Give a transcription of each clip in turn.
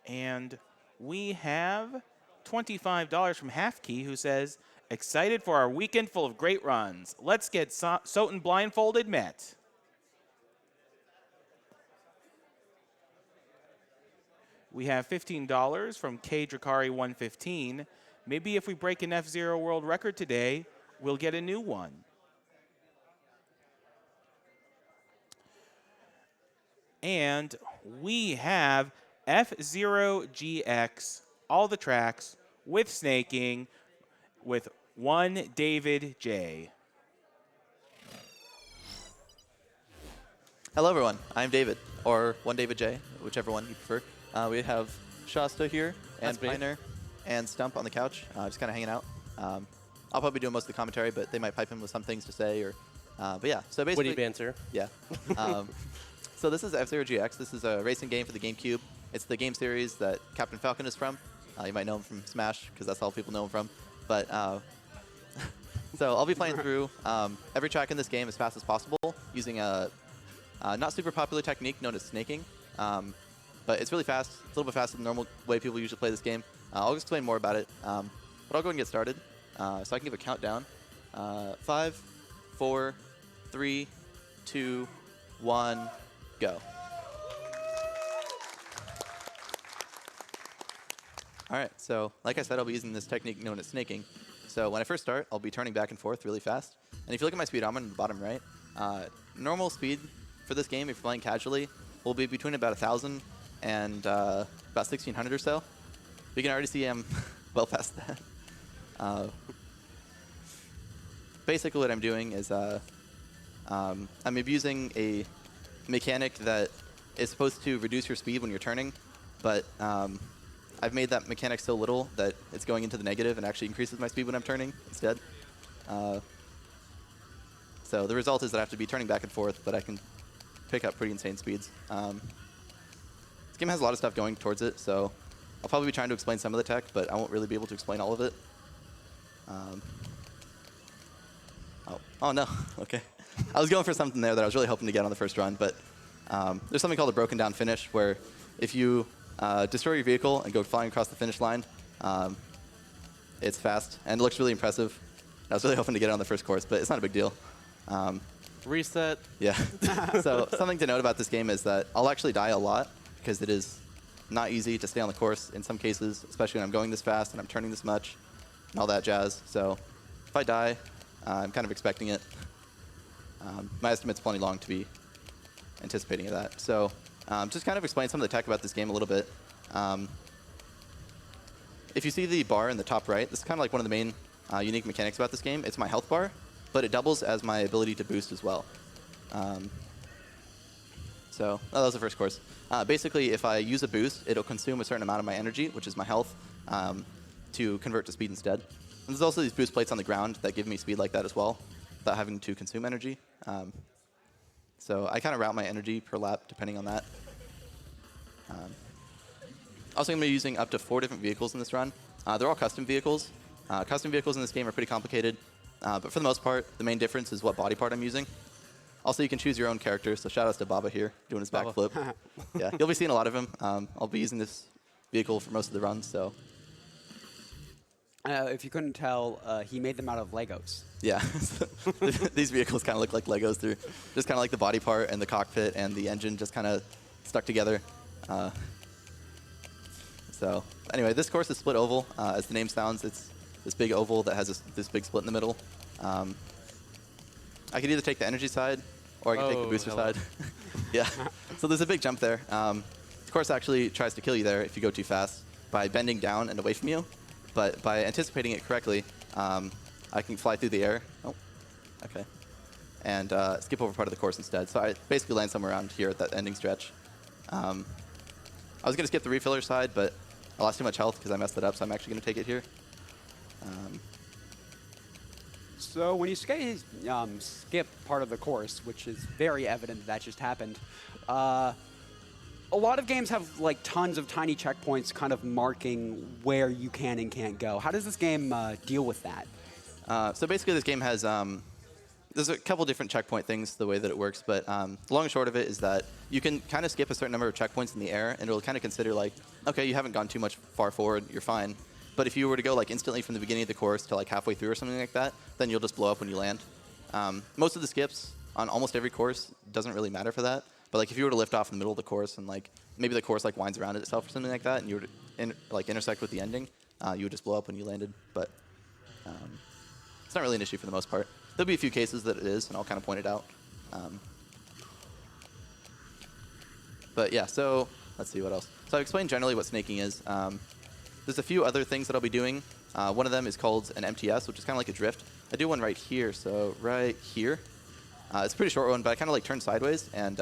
And we have $25 from Halfkey, who says, excited for our weekend full of great runs. Let's get Soten blindfolded met. We have $15 from K Drakari 115. Maybe if we break an F-Zero world record today, we'll get a new one. And we have F-Zero GX, all the tracks, with snaking, with 1davidj. Hello, everyone. I'm David, or 1davidj, whichever one you prefer. We have Shasta here, and Piner, and Stump on the couch, just kind of hanging out. I'll probably be doing most of the commentary, but they might pipe in with some things to say. Or, but yeah, so basically, witty banter. Yeah. So this is F-Zero GX. This is a racing game for the GameCube. It's the game series that Captain Falcon is from. You might know him from Smash, because that's all people know him from. But so I'll be playing through every track in this game as fast as possible using a not super popular technique known as snaking. But it's really fast. It's a little bit faster than the normal way people usually play this game. I'll explain more about it. But I'll go ahead and get started. So I can give a countdown. 5, 4, 3, 2, 1, go. All right, so like I said, I'll be using this technique known as snaking. So when I first start, I'll be turning back and forth really fast. And if you look at my speedometer in the bottom right, normal speed for this game, if you're playing casually, will be between about 1,000 and about 1,600 or so. You can already see I'm well past that. Basically what I'm doing is I'm abusing a mechanic that is supposed to reduce your speed when you're turning, but I've made that mechanic so little that it's going into the negative and actually increases my speed when I'm turning instead. So the result is that I have to be turning back and forth, but I can pick up pretty insane speeds. This game has a lot of stuff going towards it, so I'll probably be trying to explain some of the tech, but I won't really be able to explain all of it. Oh no, okay. I was going for something there that I was really hoping to get on the first run, but there's something called a broken down finish, where if you destroy your vehicle and go flying across the finish line, it's fast, and it looks really impressive. I was really hoping to get it on the first course, but it's not a big deal. Reset. Yeah. So something to note about this game is that I'll actually die a lot, because it is not easy to stay on the course in some cases, especially when I'm going this fast and I'm turning this much and all that jazz. So if I die, I'm kind of expecting it. My estimate's plenty long to be anticipating of that. So just kind of explain some of the tech about this game a little bit. If you see the bar in the top right, this is kind of like one of the main unique mechanics about this game. It's my health bar, but it doubles as my ability to boost as well. So that was the first course. Basically, if I use a boost, it'll consume a certain amount of my energy, which is my health, to convert to speed instead. And there's also these boost plates on the ground that give me speed like that as well, without having to consume energy. So I kind of route my energy per lap depending on that. Also, I'm going to be using up to 4 different vehicles in this run. They're all custom vehicles. Custom vehicles in this game are pretty complicated, but for the most part, the main difference is what body part I'm using. Also, you can choose your own character, so shout outs to Baba here, doing his backflip. Yeah, you'll be seeing a lot of him. I'll be using this vehicle for most of the runs, so. If you couldn't tell, he made them out of Legos. Yeah, these vehicles kind of look like Legos. They're just kind of like the body part and the cockpit and the engine just kind of stuck together. So anyway, this course is split oval. As the name sounds, it's this big oval that has this big split in the middle. I could either take the energy side, or I could take the booster side. Yeah, so there's a big jump there. This course actually tries to kill you there if you go too fast by bending down and away from you. But by anticipating it correctly, I can fly through the air. Oh, okay. And skip over part of the course instead. So I basically land somewhere around here at that ending stretch. I was going to skip the refiller side, but I lost too much health because I messed it up, so I'm actually going to take it here. So when you skip part of the course, which is very evident that just happened, a lot of games have like tons of tiny checkpoints kind of marking where you can and can't go. How does this game deal with that? So basically this game has there's a couple different checkpoint things the way that it works, but the long and short of it is that you can kind of skip a certain number of checkpoints in the air, and it'll kind of consider like, okay, you haven't gone too much far forward, you're fine. But if you were to go like instantly from the beginning of the course to like halfway through or something like that, then you'll just blow up when you land. Most of the skips on almost every course doesn't really matter for that. But like if you were to lift off in the middle of the course and like maybe the course like winds around itself or something like that, and you were to like intersect with the ending, you would just blow up when you landed. But it's not really an issue for the most part. There'll be a few cases that it is, and I'll kind of point it out. But yeah, so let's see what else. So I've explained generally what snaking is. There's a few other things that I'll be doing. One of them is called an MTS, which is kind of like a drift. I do one right here, so right here. It's a pretty short one, but I kind of like turn sideways. And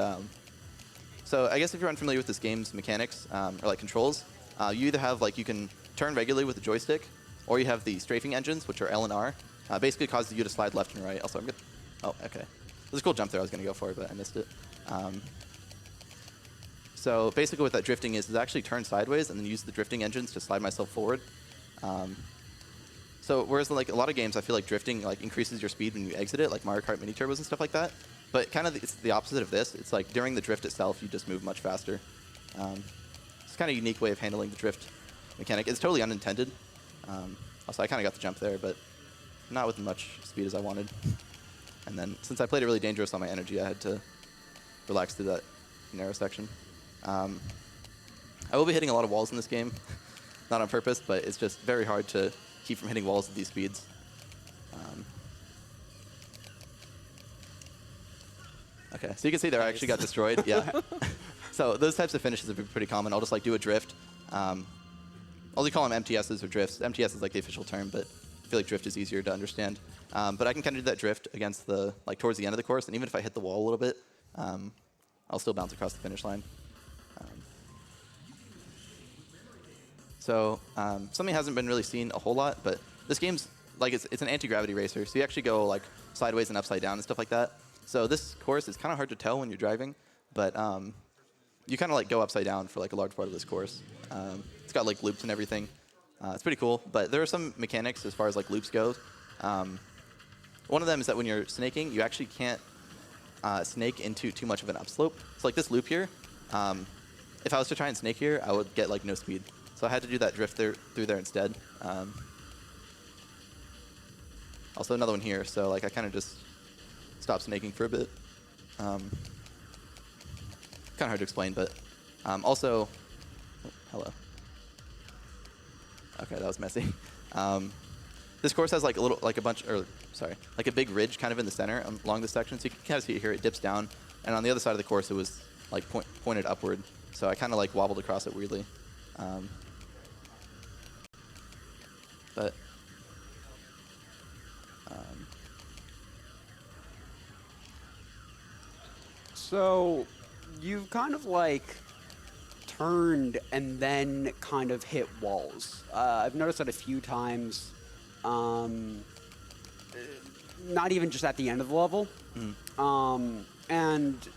so I guess if you're unfamiliar with this game's mechanics or like controls, you either have like you can turn regularly with the joystick, or you have the strafing engines, which are L and R. Basically causes you to slide left and right. Also, I'm good. Oh, okay. There's a cool jump there I was going to go for, but I missed it. So basically what that drifting is actually turn sideways and then use the drifting engines to slide myself forward. So whereas like a lot of games, I feel like drifting like increases your speed when you exit it, like Mario Kart Mini Turbos and stuff like that. But kind of it's the opposite of this. It's like during the drift itself, you just move much faster. It's kind of a unique way of handling the drift mechanic. It's totally unintended. Also, I kind of got the jump there, but not with as much speed as I wanted. And then since I played it really dangerous on my energy, I had to relax through that narrow section. I will be hitting a lot of walls in this game. Not on purpose, but it's just very hard to keep from hitting walls at these speeds. Okay, so you can see there I actually got destroyed. Yeah. So those types of finishes are pretty common. I'll just like do a drift. I'll just call them MTSs or drifts. MTS is like the official term, but I feel like drift is easier to understand. But I can kind of do that drift against the like towards the end of the course, and even if I hit the wall a little bit, I'll still bounce across the finish line. So something hasn't been really seen a whole lot, but this game's like it's an anti-gravity racer, so you actually go like sideways and upside down and stuff like that. So this course is kind of hard to tell when you're driving, but you kind of like go upside down for like a large part of this course. It's got like loops and everything. It's pretty cool, but there are some mechanics as far as like loops go. One of them is that when you're snaking, you actually can't snake into too much of an upslope. So like this loop here, if I was to try and snake here, I would get like no speed. So I had to do that drift through there instead. Also another one here, so like I kind of just stopped snaking for a bit. Kind of hard to explain, but also, oh, hello. Okay, that was messy. This course has like like a big ridge kind of in the center along this section. So you can kind of see it here. It dips down, and on the other side of the course, it was like pointed upward. So I kind of like wobbled across it weirdly. But So you've kind of like turned and then kind of hit walls. I've noticed that a few times, not even just at the end of the level. And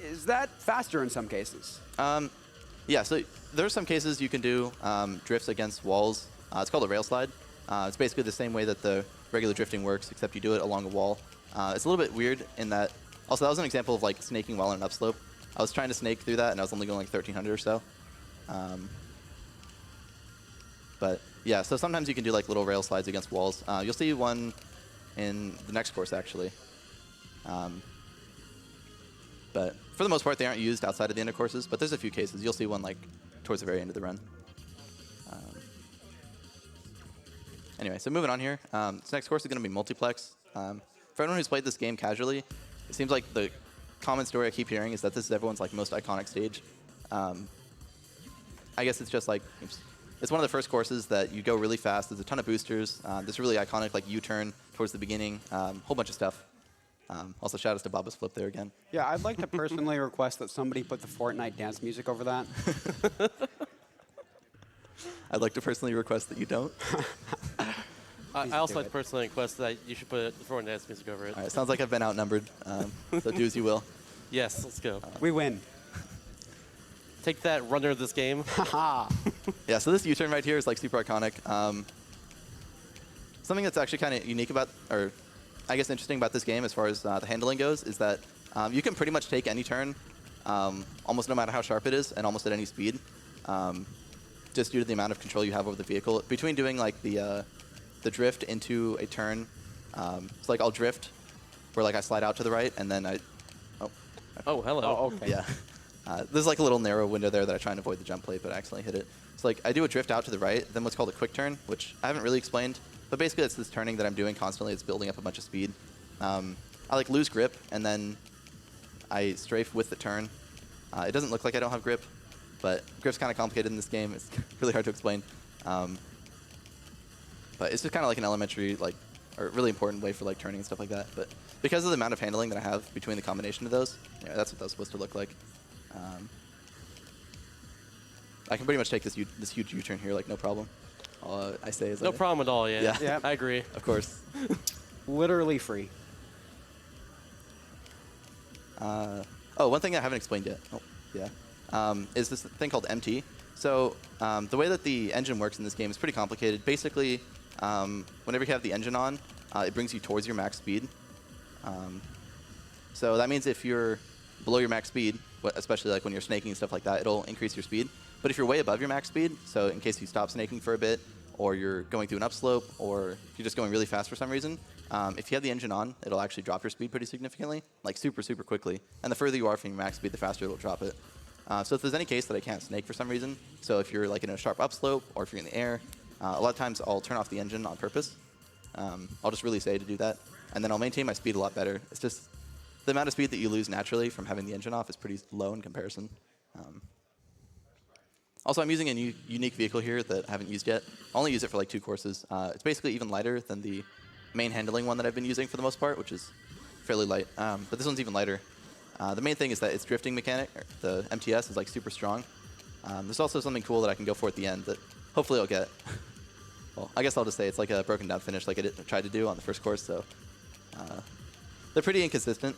is that faster in some cases? Yeah, so there are some cases you can do drifts against walls. It's called a rail slide. It's basically the same way that the regular drifting works, except you do it along a wall. It's a little bit weird in that. Also, that was an example of like snaking while on an upslope. I was trying to snake through that, and I was only going like 1,300 or so. But yeah, so sometimes you can do like little rail slides against walls. You'll see one in the next course, actually. But for the most part, they aren't used outside of the end of courses, but there's a few cases. You'll see one like towards the very end of the run. Anyway, so moving on here. This next course is going to be multiplex. For anyone who's played this game casually, it seems like the common story I keep hearing is that this is everyone's like most iconic stage. I guess it's just like, it's one of the first courses that you go really fast. There's a ton of boosters. This really iconic like U-turn towards the beginning. Whole bunch of stuff. Also, shout outs to Baba's Flip there again. Yeah, I'd like to personally request that somebody put the Fortnite dance music over that. I'd like to personally request that you don't. I also like to personally request that you should put the Fortnite dance music over it. All right, sounds like I've been outnumbered. So do as you will. Yes, let's go. We win. Take that, runner of this game. Haha. Yeah, so this U-turn right here is like super iconic. Something that's actually kind of unique about, or I guess, interesting about this game as far as the handling goes is that you can pretty much take any turn, almost no matter how sharp it is, and almost at any speed, just due to the amount of control you have over the vehicle. Between doing like the drift into a turn, so like I'll drift, where like I slide out to the right, and then Oh, hello. Oh, okay. yeah. There's like a little narrow window there that I try and avoid the jump plate, but I accidentally hit it. So like I do a drift out to the right, then what's called a quick turn, which I haven't really explained, but basically it's this turning that I'm doing constantly. It's building up a bunch of speed. I like lose grip, and then I strafe with the turn. It doesn't look like I don't have grip, but grip's kind of complicated in this game. It's really hard to explain. But it's just kind of like an elementary, like, or really important way for like turning and stuff like that. But because of the amount of handling that I have between the combination of those, yeah, that's what that's supposed to look like. I can pretty much take this huge U-turn here, like no problem. All I say is No problem at all, yeah. Yeah. Yep. I agree. Of course. Literally free. Oh, one thing I haven't explained yet. Oh, yeah. Is this thing called MT. So the way that the engine works in this game is pretty complicated. Basically, whenever you have the engine on, it brings you towards your max speed. So that means if you're below your max speed, especially like when you're snaking and stuff like that, it'll increase your speed. But if you're way above your max speed, so in case you stop snaking for a bit, or you're going through an upslope, or you're just going really fast for some reason, if you have the engine on, it'll actually drop your speed pretty significantly, like super, super quickly. And the further you are from your max speed, the faster it'll drop it. So if there's any case that I can't snake for some reason, so if you're like in a sharp upslope, or if you're in the air, a lot of times I'll turn off the engine on purpose. I'll just really say to do that, and then I'll maintain my speed a lot better. It's just the amount of speed that you lose naturally from having the engine off is pretty low in comparison. Also, I'm using a unique vehicle here that I haven't used yet. I only use it for like 2 courses. It's basically even lighter than the main handling one that I've been using for the most part, which is fairly light. But this one's even lighter. The main thing is that its drifting mechanic, the MTS, is like super strong. There's also something cool that I can go for at the end that hopefully I'll get. Well, I guess I'll just say it's like a broken down finish like I tried to do on the first course. So they're pretty inconsistent,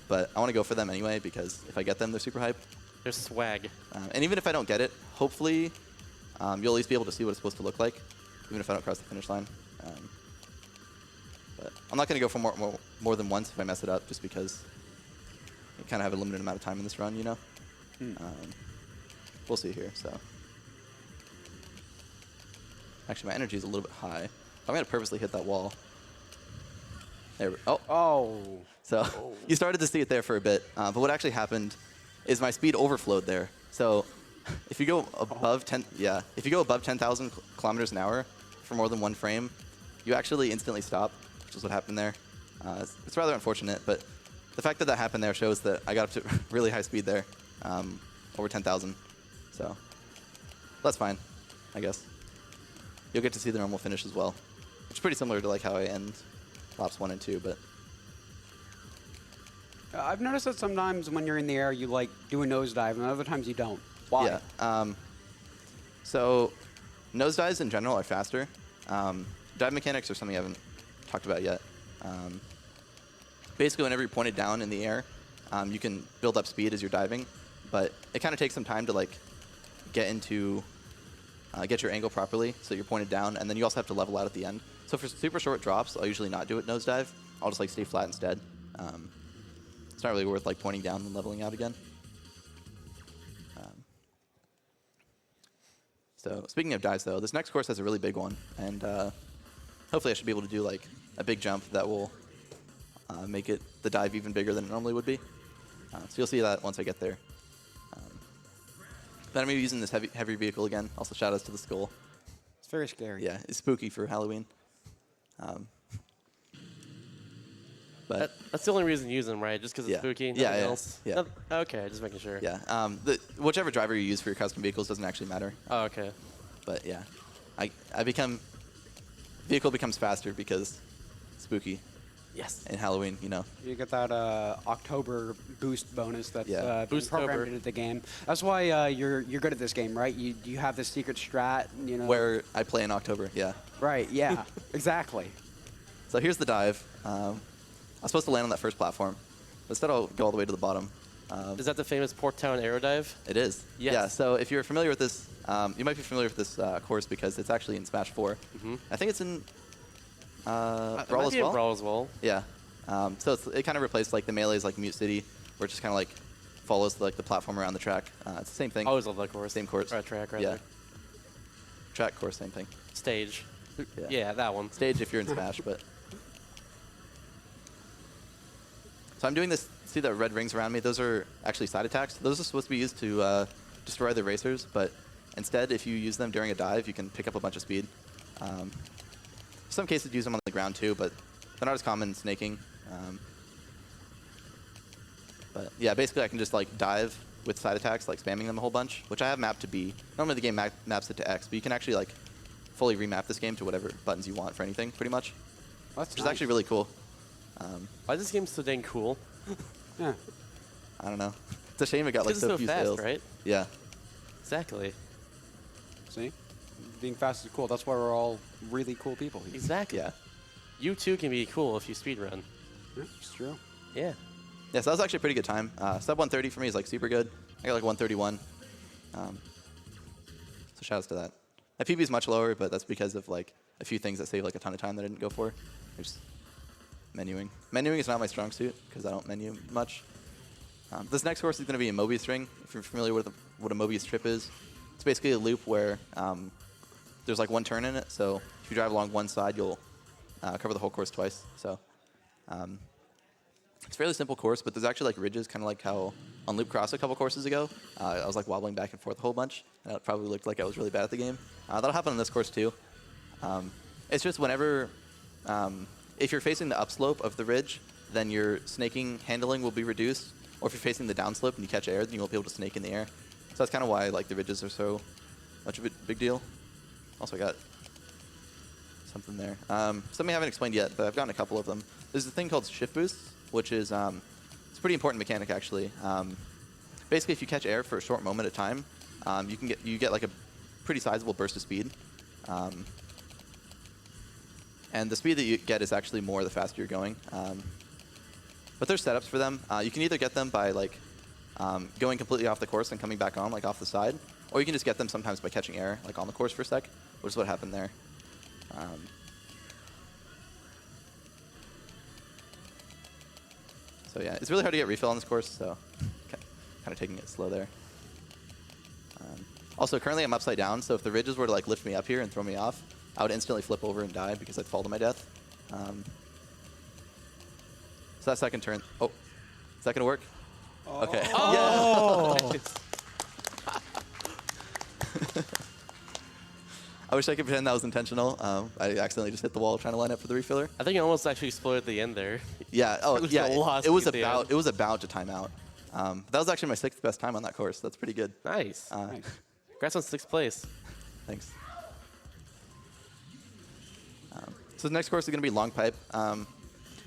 but I want to go for them anyway because if I get them, they're super hype. There's swag. And even if I don't get it, hopefully you'll at least be able to see what it's supposed to look like, even if I don't cross the finish line. But I'm not going to go for more than once if I mess it up, just because you kind of have a limited amount of time in this run, you know? We'll see here, so. Actually, my energy is a little bit high. I'm going to purposely hit that wall. There we go. Oh. So you started to see it there for a bit, but what actually happened is my speed overflowed there. So if you go above 10,000 kilometers an hour for more than 1 frame, you actually instantly stop, which is what happened there. It's rather unfortunate, but the fact that that happened there shows that I got up to really high speed there, over 10,000. So that's fine, I guess. You'll get to see the normal finish as well, which is pretty similar to like how I end laps 1 and 2, but. I've noticed that sometimes when you're in the air, you like do a nosedive, and other times you don't. Why? Yeah. So nosedives in general are faster. Dive mechanics are something I haven't talked about yet. Basically, whenever you're pointed down in the air, you can build up speed as you're diving, but it kind of takes some time to like get your angle properly, so you're pointed down, and then you also have to level out at the end. So for super short drops, I'll usually not do it nosedive. I'll just like stay flat instead. It's not really worth like pointing down and leveling out again. So speaking of dives, though, this next course has a really big one, and hopefully I should be able to do like a big jump that will make the dive even bigger than it normally would be. So you'll see that once I get there. But I'm going to be using this heavy vehicle again. Also, shout outs to the skull. It's very scary. Yeah, it's spooky for Halloween. But That's the only reason you use them, right? Just because it's Yeah. spooky? Yeah, Nothing yeah, else? yeah. Okay, just making sure. yeah, whichever driver you use for your custom vehicles doesn't actually matter. Oh, okay. But yeah, vehicle becomes faster because spooky Yes. in Halloween, you know. You get that October boost bonus that's been Boost-tober. programmed into the game. That's why you're good at this game, right? You have this secret strat, you know. Where I play in October, yeah. Right. Yeah. Exactly. So here's the dive. I was supposed to land on that first platform. Instead, I'll go all the way to the bottom. Is that the famous Port Town aero dive? It is. Yes. Yeah, so if you're familiar with this, you might be familiar with this course because it's actually in Smash 4. I think it's in Brawl as well. Brawl as well. Yeah. So it kind of replaced like the melee's like Mute City, where it just kind of like follows like the platform around the track. It's the same thing. I always love that course. Same course. Or track, rather. Yeah. Track, course, same thing. Stage. Yeah. Yeah, that one. Stage if you're in Smash, but. So I'm doing this. See the red rings around me? Those are actually side attacks. Those are supposed to be used to destroy the racers, but instead, if you use them during a dive, you can pick up a bunch of speed. Some cases use them on the ground too, but they're not as common in snaking. But yeah, basically I can just like dive with side attacks, like spamming them a whole bunch, which I have mapped to B. Normally the game maps it to X, but you can actually like fully remap this game to whatever buttons you want for anything, pretty much. That's Which is actually really cool. Why is this game so dang cool? Yeah. I don't know. It's a shame it got like Because so it's so few fast, sales. right? Yeah. Exactly. See? Being fast is cool. That's why we're all really cool people here. Exactly. Yeah. You too can be cool if you speedrun. Yeah, it's true. Yeah. Yeah, so that was actually a pretty good time. Sub 130 for me is like super good. I got like 131. So shout outs to that. My PB is much lower, but that's because of like a few things that save like a ton of time that I didn't go for. There's menuing. Menuing is not my strong suit because I don't menu much. This next course is going to be a Mobius ring. If you're familiar with what a Mobius trip is, it's basically a loop where there's like one turn in it. So if you drive along one side, you'll cover the whole course twice. So it's a fairly simple course, but there's actually like ridges, kind of like how on Loop Cross a couple courses ago, I was like wobbling back and forth a whole bunch, and it probably looked like I was really bad at the game. That'll happen on this course too. It's just whenever, if you're facing the upslope of the ridge, then your snaking handling will be reduced, or if you're facing the downslope and you catch air, then you won't be able to snake in the air. So that's kind of why like the ridges are so much of a big deal. Also, I got something there. Something I haven't explained yet, but I've gotten a couple of them. There's a thing called shift boosts, which is it's a pretty important mechanic actually. Basically, if you catch air for a short moment of time, you get like a pretty sizable burst of speed. And the speed that you get is actually more the faster you're going. But there's setups for them. You can either get them by like going completely off the course and coming back on, like off the side, or you can just get them sometimes by catching air, like on the course for a sec, which is what happened there. So yeah, it's really hard to get refill on this course, so kind of taking it slow there. Also, currently I'm upside down, so if the ridges were to like lift me up here and throw me off, I would instantly flip over and die because I'd fall to my death. So that second turn, oh, is that gonna work? Oh. Okay. Oh. Yeah. I wish I could pretend that was intentional. I accidentally just hit the wall trying to line up for the refiller. I think it almost actually exploded at the end there. Yeah. Oh, was yeah. the last It was at the about end. it was about to time out. That was actually my 6th best time on that course. That's pretty good. Nice. Nice. Congrats on 6th place. Thanks. So the next course is going to be long pipe.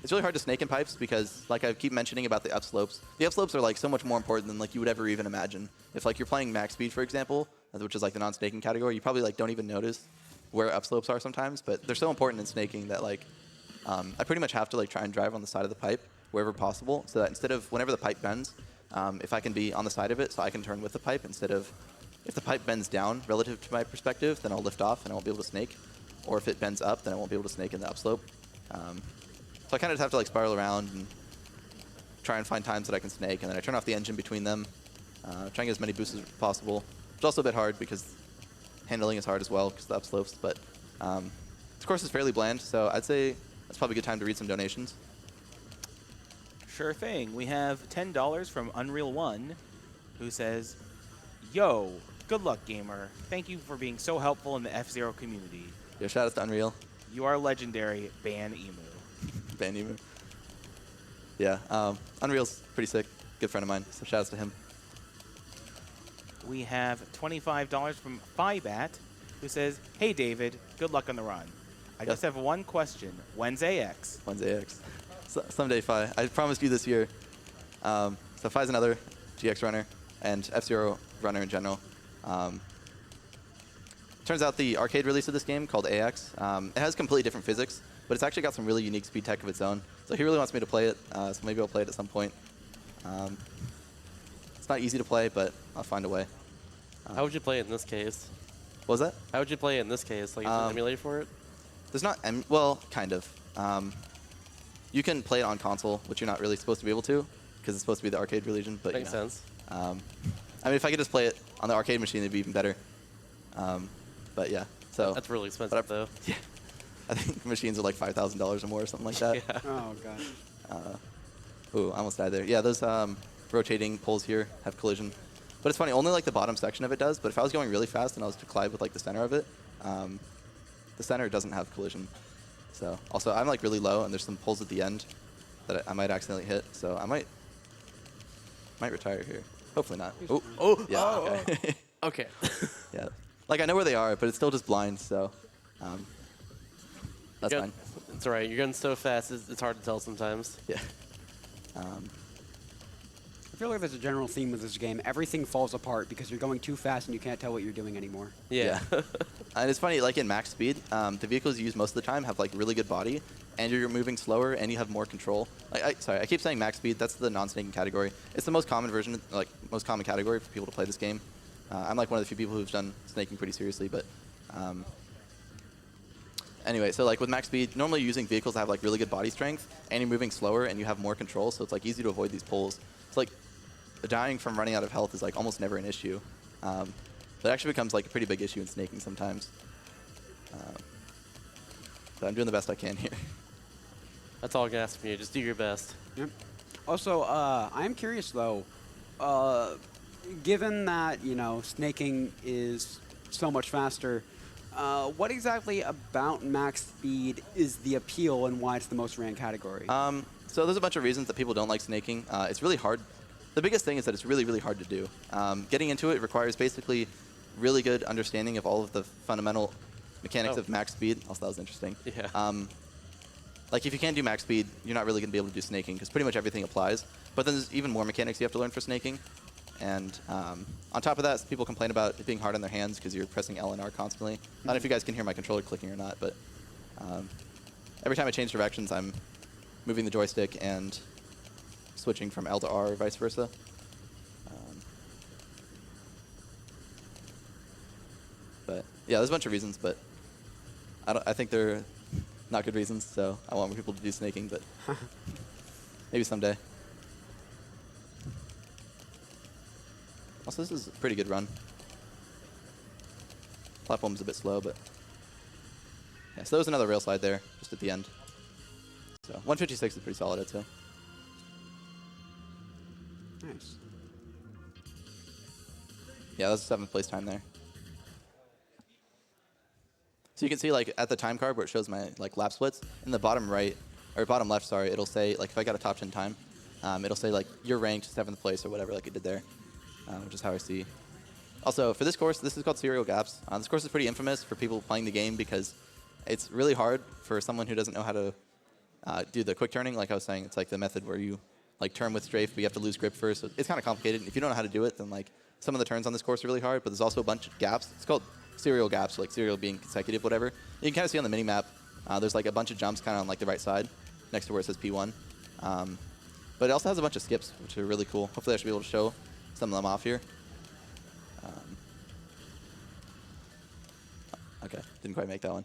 It's really hard to snake in pipes because, like I keep mentioning about the upslopes, the upslopes are like so much more important than like you would ever even imagine. If like you're playing max speed, for example, which is like the non-snaking category, you probably like don't even notice where upslopes are sometimes. But they're so important in snaking that like I pretty much have to like try and drive on the side of the pipe wherever possible, so that instead of whenever the pipe bends, if I can be on the side of it, so I can turn with the pipe instead of if the pipe bends down relative to my perspective, then I'll lift off and I won't be able to snake. Or if it bends up, then I won't be able to snake in the upslope. So I kind of just have to like spiral around and try and find times that I can snake, and then I turn off the engine between them, try and get as many boosts as possible. It's also a bit hard because handling is hard as well because of the upslopes. But this course is fairly bland, so I'd say that's probably a good time to read some donations. Sure thing. We have $10 from Unreal One, who says, "Yo, good luck, gamer. Thank you for being so helpful in the F-Zero community. Yeah, shout out to Unreal. You are legendary. Ban Emu." Ban Emu. Yeah, Unreal's pretty sick. Good friend of mine, so shout outs to him. We have $25 from Fibat, who says, "Hey David, good luck on the run. I just have one question. When's AX?" When's AX? Someday, Fi. I promised you this year. So Fi's another GX runner and F-Zero runner in general. Turns out the arcade release of this game, called AX, it has completely different physics, but it's actually got some really unique speed tech of its own. So he really wants me to play it, so maybe I'll play it at some point. It's not easy to play, but I'll find a way. How would you play it in this case? What was that? How would you play it in this case? Like, is there an emulator for it? There's not, well, kind of. You can play it on console, which you're not really supposed to be able to, because it's supposed to be the arcade version. But Makes sense. I mean, if I could just play it on the arcade machine, it'd be even better. But yeah, so That's really expensive, though. yeah, I think machines are like $5,000 or more, or something like that. Yeah. Oh god. Ooh, I almost died there. Yeah, those rotating poles here have collision. But it's funny, only like the bottom section of it does. But if I was going really fast and I was to collide with like the center of it, the center doesn't have collision. So also, I'm like really low, and there's some poles at the end that I might accidentally hit. So I might retire here. Hopefully not. Oh, yeah. Oh. Okay. Okay. Yeah. Like I know where they are, but it's still just blind. So that's Yep. fine. It's all right. You're going so fast, it's hard to tell sometimes. Yeah. I feel like there's a general theme with this game. Everything falls apart because you're going too fast and you can't tell what you're doing anymore. Yeah. And it's funny, like in max speed, the vehicles you use most of the time have like really good body, and you're moving slower, and you have more control. Sorry, I keep saying max speed. That's the non-snaking category. It's the most common version, like most common category for people to play this game. I'm like one of the few people who've done snaking pretty seriously, but anyway, so like with max speed, normally you're using vehicles that have like really good body strength, and you're moving slower, and you have more control, so it's like easy to avoid these poles. It's like dying from running out of health is like almost never an issue. But it actually becomes like a pretty big issue in snaking sometimes. But I'm doing the best I can here. That's all I can ask from you. Just do your best. Yep. Also, I'm curious though, given that, you know, snaking is so much faster, what exactly about max speed is the appeal and why it's the most ran category? So there's a bunch of reasons that people don't like snaking. It's really hard. The biggest thing is that it's really, really hard to do. Getting into it requires basically really good understanding of all of the fundamental mechanics of max speed. Also, that was interesting. Yeah. Like if you can't do max speed, you're not really going to be able to do snaking because pretty much everything applies. But then there's even more mechanics you have to learn for snaking. And on top of that, people complain about it being hard on their hands because you're pressing L and R constantly. I don't know if you guys can hear my controller clicking or not, but every time I change directions, I'm moving the joystick and switching from L to R or vice versa. But yeah, there's a bunch of reasons, but I think they're not good reasons, so I want more people to do snaking, but maybe someday. Also, this is a pretty good run. Platform's a bit slow, but yeah, so there was another rail slide there, just at the end. So 156 is pretty solid, I'd say. Nice. Yeah, that was 7th place time there. So you can see, like, at the time card where it shows my like lap splits, in the bottom right, or bottom left, sorry, it'll say, like, if I got a top 10 time, it'll say, like, you're ranked 7th place or whatever, like it did there, which is how I see. Also, for this course, this is called Serial Gaps. This course is pretty infamous for people playing the game because it's really hard for someone who doesn't know how to do the quick turning. Like I was saying, it's like the method where you like turn with strafe, but you have to lose grip first. So it's kind of complicated. If you don't know how to do it, then like some of the turns on this course are really hard, but there's also a bunch of gaps. It's called serial gaps, like serial being consecutive, whatever. You can kind of see on the mini-map, there's like a bunch of jumps kind of on like the right side, next to where it says P1. But it also has a bunch of skips, which are really cool. Hopefully I should be able to show some of them off here. Okay, didn't quite make that one.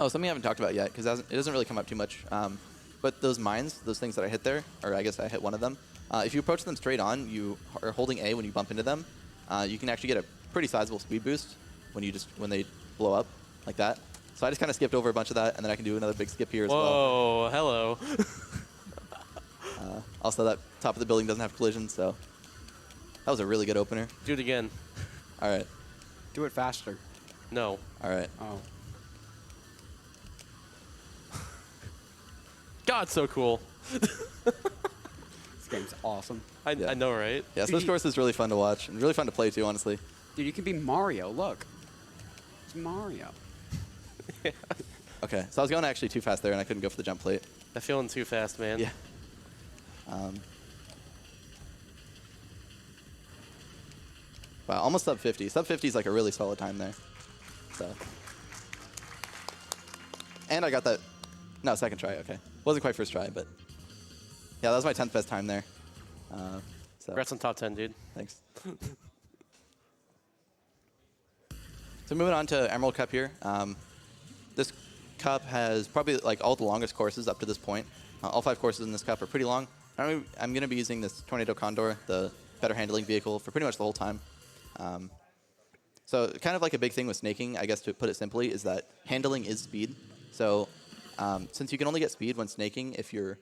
Oh, something I haven't talked about yet, because it doesn't really come up too much. But those mines, those things that I hit there, or I guess I hit one of them, if you approach them straight on, you are holding A when you bump into them, you can actually get a pretty sizable speed boost when they blow up like that. So I just kind of skipped over a bunch of that, and then I can do another big skip here as well. Whoa, hello. Also, that top of the building doesn't have collision, so that was a really good opener. Do it again. All right. Do it faster. No. All right. Oh. God, so cool. This game's awesome. I know, right? Yeah, so this course is really fun to watch and really fun to play too, honestly. Dude, you can be Mario. Look. It's Mario. Yeah. Okay, so I was going actually too fast there, and I couldn't go for the jump plate. I'm feeling too fast, man. Yeah. Wow, almost sub 50. Sub 50 is like a really solid time there. So. And I got that. No, second try. Okay, wasn't quite first try, but yeah, that was my 10th best time there. So. Congrats on top 10, dude. Thanks. So moving on to Emerald Cup here. This cup has probably like all the longest courses up to this point. All 5 courses in this cup are pretty long. I'm going to be using this Tornado Condor, the better handling vehicle, for pretty much the whole time. So kind of like a big thing with snaking, I guess to put it simply, is that handling is speed. So since you can only get speed when snaking if your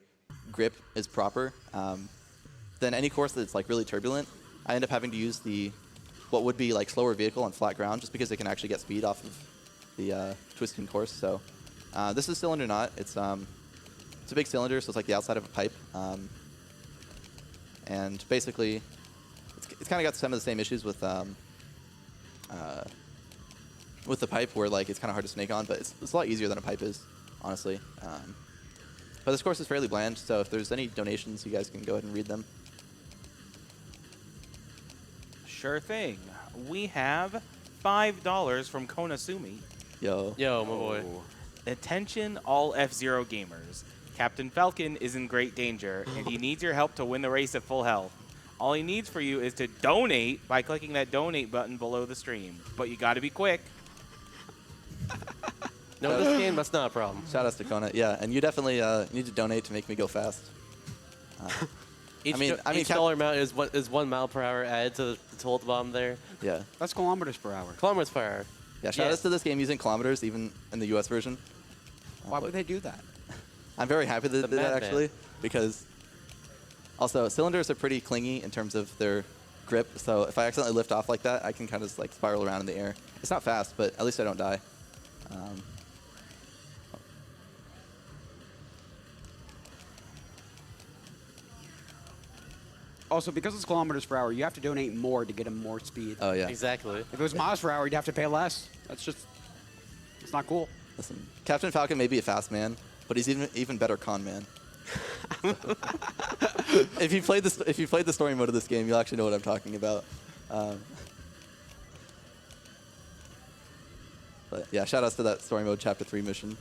grip is proper, then any course that's like really turbulent, I end up having to use what would be like slower vehicle on flat ground just because it can actually get speed off of the twisting course. So this is cylinder knot. It's a big cylinder, so it's like the outside of a pipe. And basically, it's kind of got some of the same issues with the pipe, where like it's kind of hard to snake on, but it's a lot easier than a pipe is, honestly. But this course is fairly bland, so if there's any donations, you guys can go ahead and read them. Sure thing. We have $5 from Konasumi. Yo. Yo, my boy. Attention, all F-Zero gamers. Captain Falcon is in great danger, and he needs your help to win the race at full health. All he needs for you is to donate by clicking that donate button below the stream. But you got to be quick. No, this game, that's not a problem. Shout out to Kona. Yeah, and you definitely need to donate to make me go fast. Each Cap- dollar amount is 1 mile per hour added to the total at the bottom there. Yeah. That's kilometers per hour. Kilometers per hour. Yeah, shout Yes. outs to this game using kilometers, even in the US version. Why would they do that? I'm very happy that they The did that, madman. actually, because also cylinders are pretty clingy in terms of their grip, so if I accidentally lift off like that, I can kind of like spiral around in the air. It's not fast, but at least I don't die. Also, because it's kilometers per hour, you have to donate more to get them more speed. Oh, yeah. Exactly. If it was miles per hour, you'd have to pay less. It's not cool. Listen, Captain Falcon may be a fast man, but he's even better con man. If you played the story mode of this game, you'll actually know what I'm talking about. But yeah, shout outs to that story mode Chapter 3 mission.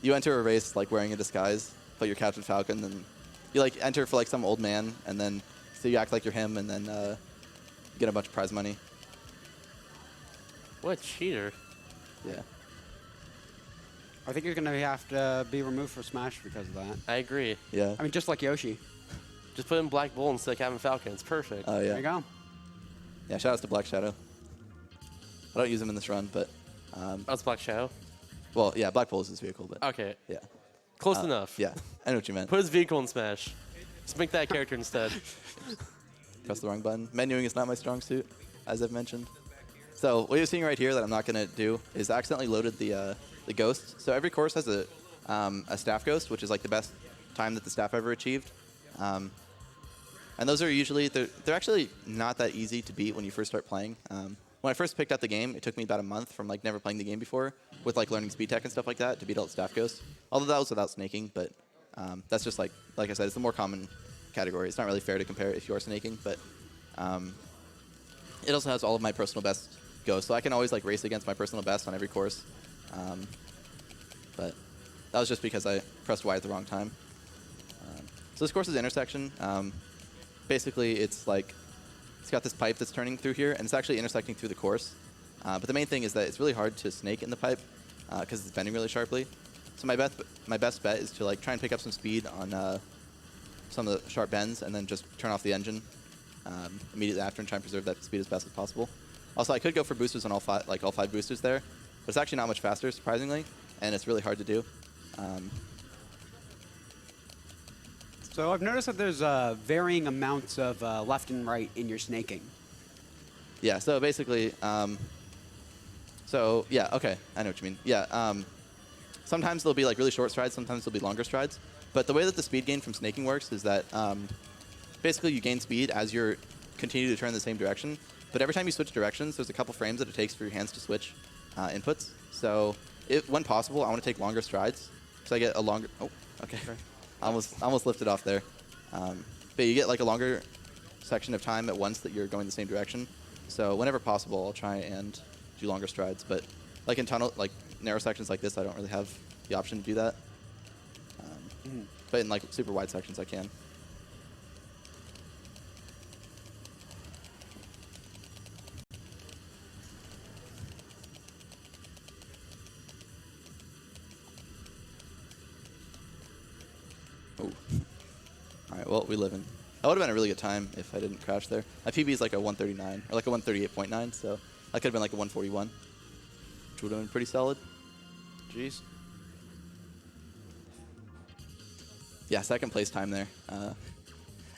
You enter a race like wearing a disguise, but you're Captain Falcon, and you like enter for like some old man, and then so you act like you're him, and then you get a bunch of prize money. What a cheater. Yeah. I think you're going to have to be removed from Smash because of that. I agree. Yeah. I mean, just like Yoshi. Just put in Black Bull instead of Captain Falcon. It's perfect. Oh, There yeah. you go. Yeah, shout outs to Black Shadow. I don't use him in this run, but Oh, it's Black Shadow? well, yeah, Black Bull is his vehicle, but Okay. yeah. Close enough. Yeah, I know what you meant. Put his vehicle in Smash. Just make that character instead. Press the wrong button. Menuing is not my strong suit, as I've mentioned. So what you're seeing right here that I'm not going to do is I accidentally loaded the ghost. So every course has a staff ghost, which is like the best time that the staff ever achieved. And those are usually, they're actually not that easy to beat when you first start playing. When I first picked up the game, it took me about a month from like never playing the game before with like learning speed tech and stuff like that to beat all the staff ghosts. Although that was without snaking, but that's just like I said, it's the more common category. It's not really fair to compare it if you are snaking, but it also has all of my personal best ghosts, so I can always like race against my personal best on every course. But that was just because I pressed Y at the wrong time. So this course is intersection. Basically, it's got this pipe that's turning through here, and it's actually intersecting through the course. But the main thing is that it's really hard to snake in the pipe because it's bending really sharply. So my best bet is to like try and pick up some speed on some of the sharp bends, and then just turn off the engine immediately after and try and preserve that speed as best as possible. Also, I could go for boosters on all five boosters there, but it's actually not much faster, surprisingly, and it's really hard to do. So I've noticed that there's varying amounts of left and right in your snaking. Yeah, so basically, yeah, okay, I know what you mean. Yeah, sometimes there'll be like really short strides, sometimes there'll be longer strides. But the way that the speed gain from snaking works is that basically you gain speed as you continue to turn in the same direction. But every time you switch directions, there's a couple frames that it takes for your hands to switch inputs. So when possible, I want to take longer strides. So I get a longer, oh, okay. Almost lifted off there. But you get like a longer section of time at once that you're going the same direction. So whenever possible, I'll try and do longer strides. But like in narrow sections like this, I don't really have the option to do that. But in like super wide sections, I can. Well, we live in. That would have been a really good time if I didn't crash there. My PB is like a 139 or like a 138.9, so that could have been like a 141, which would have been pretty solid. Jeez. Yeah, second place time there.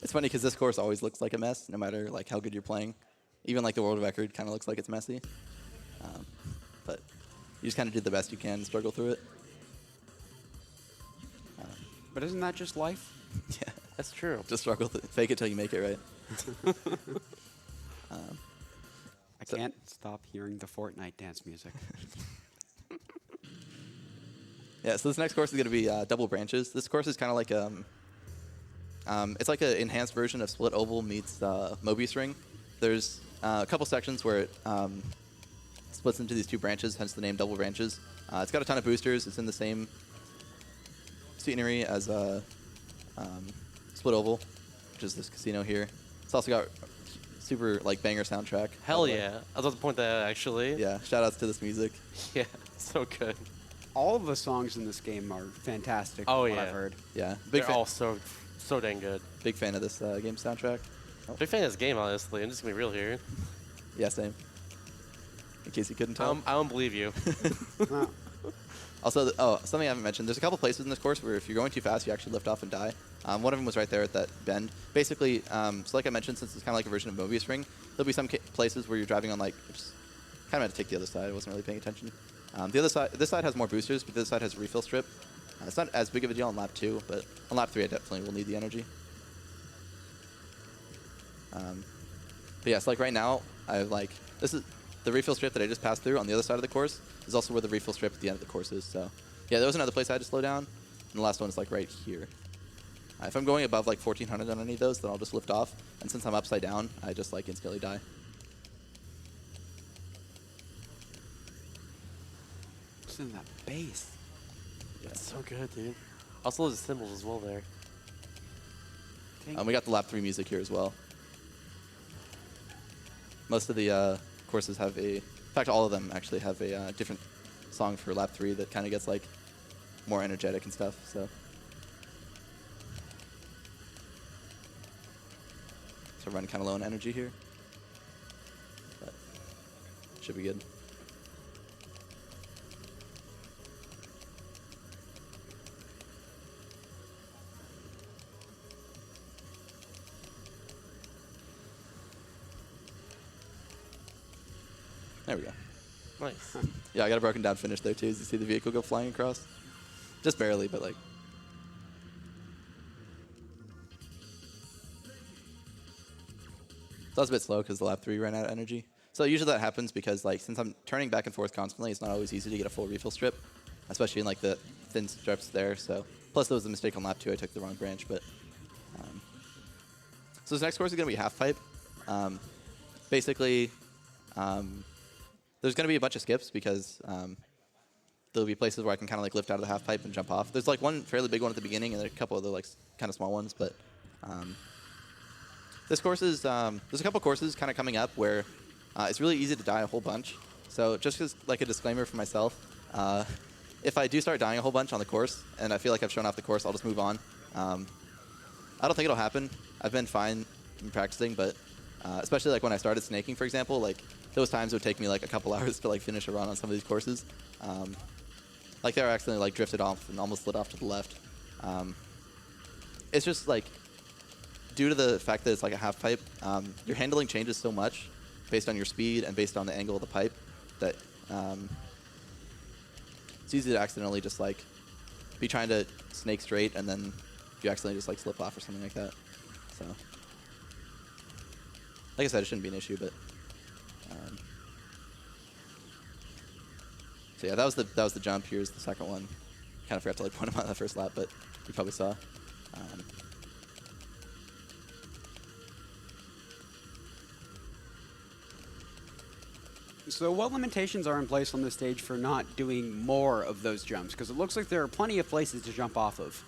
It's funny because this course always looks like a mess, no matter like how good you're playing. Even like the world record kind of looks like it's messy. But you just kind of do the best you can and struggle through it. But isn't that just life? Yeah, That's true. just struggle. Fake it till you make it, right? I can't stop hearing the Fortnite dance music. Yeah, so this next course is going to be double branches. This course is kind of like it's like an enhanced version of Split Oval meets Mobius Ring. There's a couple sections where it splits into these two branches, hence the name double branches. It's got a ton of boosters. It's in the same scenery as Split Oval, which is this casino here. It's also got super like banger soundtrack. Hell yeah. I was about to point that out, actually. Yeah, shout outs to this music. Yeah, so good. All of the songs in this game are fantastic. Oh, from what yeah. I've heard. Yeah, They're all so dang good. big fan of this game soundtrack. Big fan of this game, honestly. I'm just gonna be real here. Yeah, same. In case you couldn't tell. I don't believe you. Wow. Also, something I haven't mentioned. There's a couple places in this course where if you're going too fast, you actually lift off and die. One of them was right there at that bend. Basically, so like I mentioned, since it's kind of like a version of Mobius Ring, there'll be some places where you're driving on like, just kind of had to take the other side. I wasn't really paying attention. The other side, this side has more boosters, but this side has a refill strip. It's not as big of a deal on lap 2, but on lap 3, I definitely will need the energy. But yeah, so like right now, this is the refill strip that I just passed through on the other side of the course is also where the refill strip at the end of the course is. So yeah, there was another place I had to slow down, and the last one is like right here. If I'm going above like 1400 on any of those, then I'll just lift off. And since I'm upside down, I just like instantly die. What's in that bass? It's so good, dude. Also, those cymbals as well there. We got the lap 3 music here as well. Most of the courses have in fact, all of them actually have a different song for lap 3 that kind of gets like more energetic and stuff. So running kind of low on energy here, but should be good. There we go. Nice. Yeah, I got a broken down finish there too. As you see the vehicle go flying across, just barely, but like. So I was a bit slow because the lap 3 ran out of energy. So usually that happens because like since I'm turning back and forth constantly, it's not always easy to get a full refill strip, especially in like the thin strips there. So plus there was a mistake on lap 2. I took the wrong branch, but. So this next course is going to be half pipe. Basically, there's going to be a bunch of skips because there'll be places where I can kind of like lift out of the half pipe and jump off. There's like one fairly big one at the beginning and there are a couple other like kind of small ones, but this course is there's a couple courses kind of coming up where it's really easy to die a whole bunch. So just as like a disclaimer for myself, if I do start dying a whole bunch on the course and I feel like I've shown off the course, I'll just move on. I don't think it'll happen. I've been fine in practicing, but especially like when I started snaking, for example, like those times it would take me like a couple hours to like finish a run on some of these courses. Like they were accidentally like drifted off and almost slid off to the left. It's just like due to the fact that it's like a half pipe, your handling changes so much based on your speed and based on the angle of the pipe that it's easy to accidentally just like be trying to snake straight and then you accidentally just like slip off or something like that. So, like I said, it shouldn't be an issue, but so yeah, that was the jump. Here's the second one. Kind of forgot to like point them out on the first lap, but you probably saw. So what limitations are in place on this stage for not doing more of those jumps? Because it looks like there are plenty of places to jump off of.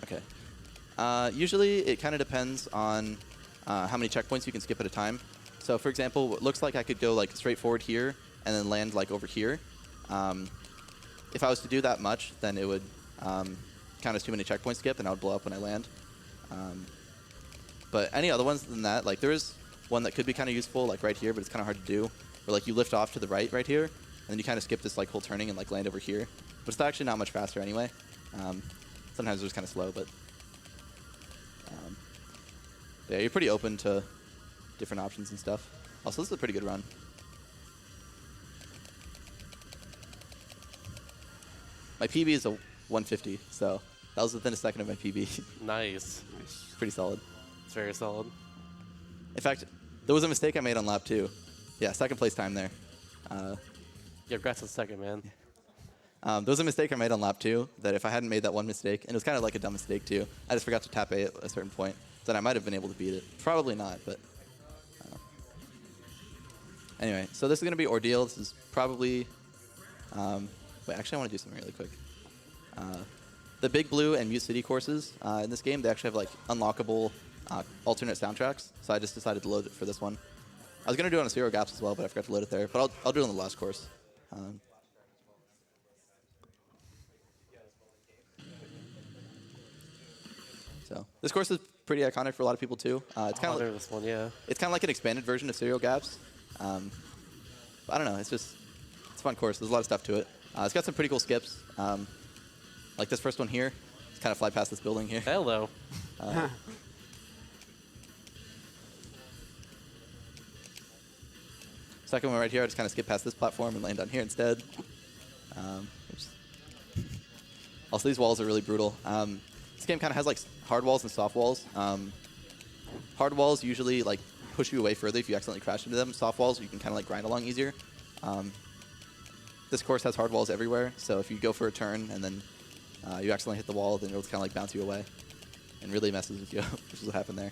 Okay. Usually it kind of depends on how many checkpoints you can skip at a time. So for example, it looks like I could go like straight forward here and then land like over here. If I was to do that much, then it would count as too many checkpoint skip, and I would blow up when I land. But any other ones than that, like there is one that could be kind of useful, like right here, but it's kind of hard to do. Where like you lift off to the right here, and then you kind of skip this like whole turning and like land over here. But it's actually not much faster anyway. Sometimes it's just kind of slow, but yeah, you're pretty open to different options and stuff. Also, this is a pretty good run. My PB is a 150, so that was within a second of my PB. Nice. Pretty solid. It's very solid. In fact, there was a mistake I made on lap 2. Yeah, second place time there. Yeah, congrats on second, man. There was a mistake I made on lap 2 that if I hadn't made that one mistake, and it was kind of like a dumb mistake too, I just forgot to tap A at a certain point, then I might have been able to beat it. Probably not, but anyway, so this is going to be Ordeal. This is probably... wait, actually I want to do something really quick. The Big Blue and Mute City courses in this game, they actually have like unlockable alternate soundtracks, so I just decided to load it for this one. I was going to do it on Zero Gaps as well, but I forgot to load it there, but I'll do it on the last course. So this course is pretty iconic for a lot of people too. It's kind of like, this one, yeah. it's kind of like an expanded version of Serial Gaps. But I don't know, it's a fun course. There's a lot of stuff to it. It's got some pretty cool skips. Like this first one here. Just kind of fly past this building here. Hello. Second one right here, I just kind of skip past this platform and land on here instead. Oops. Also, these walls are really brutal. This game kind of has like hard walls and soft walls. Hard walls usually like push you away further if you accidentally crash into them. Soft walls, you can kind of like grind along easier. This course has hard walls everywhere, so if you go for a turn and then you accidentally hit the wall, then it'll kind of like bounce you away and really messes with you, which is what happened there.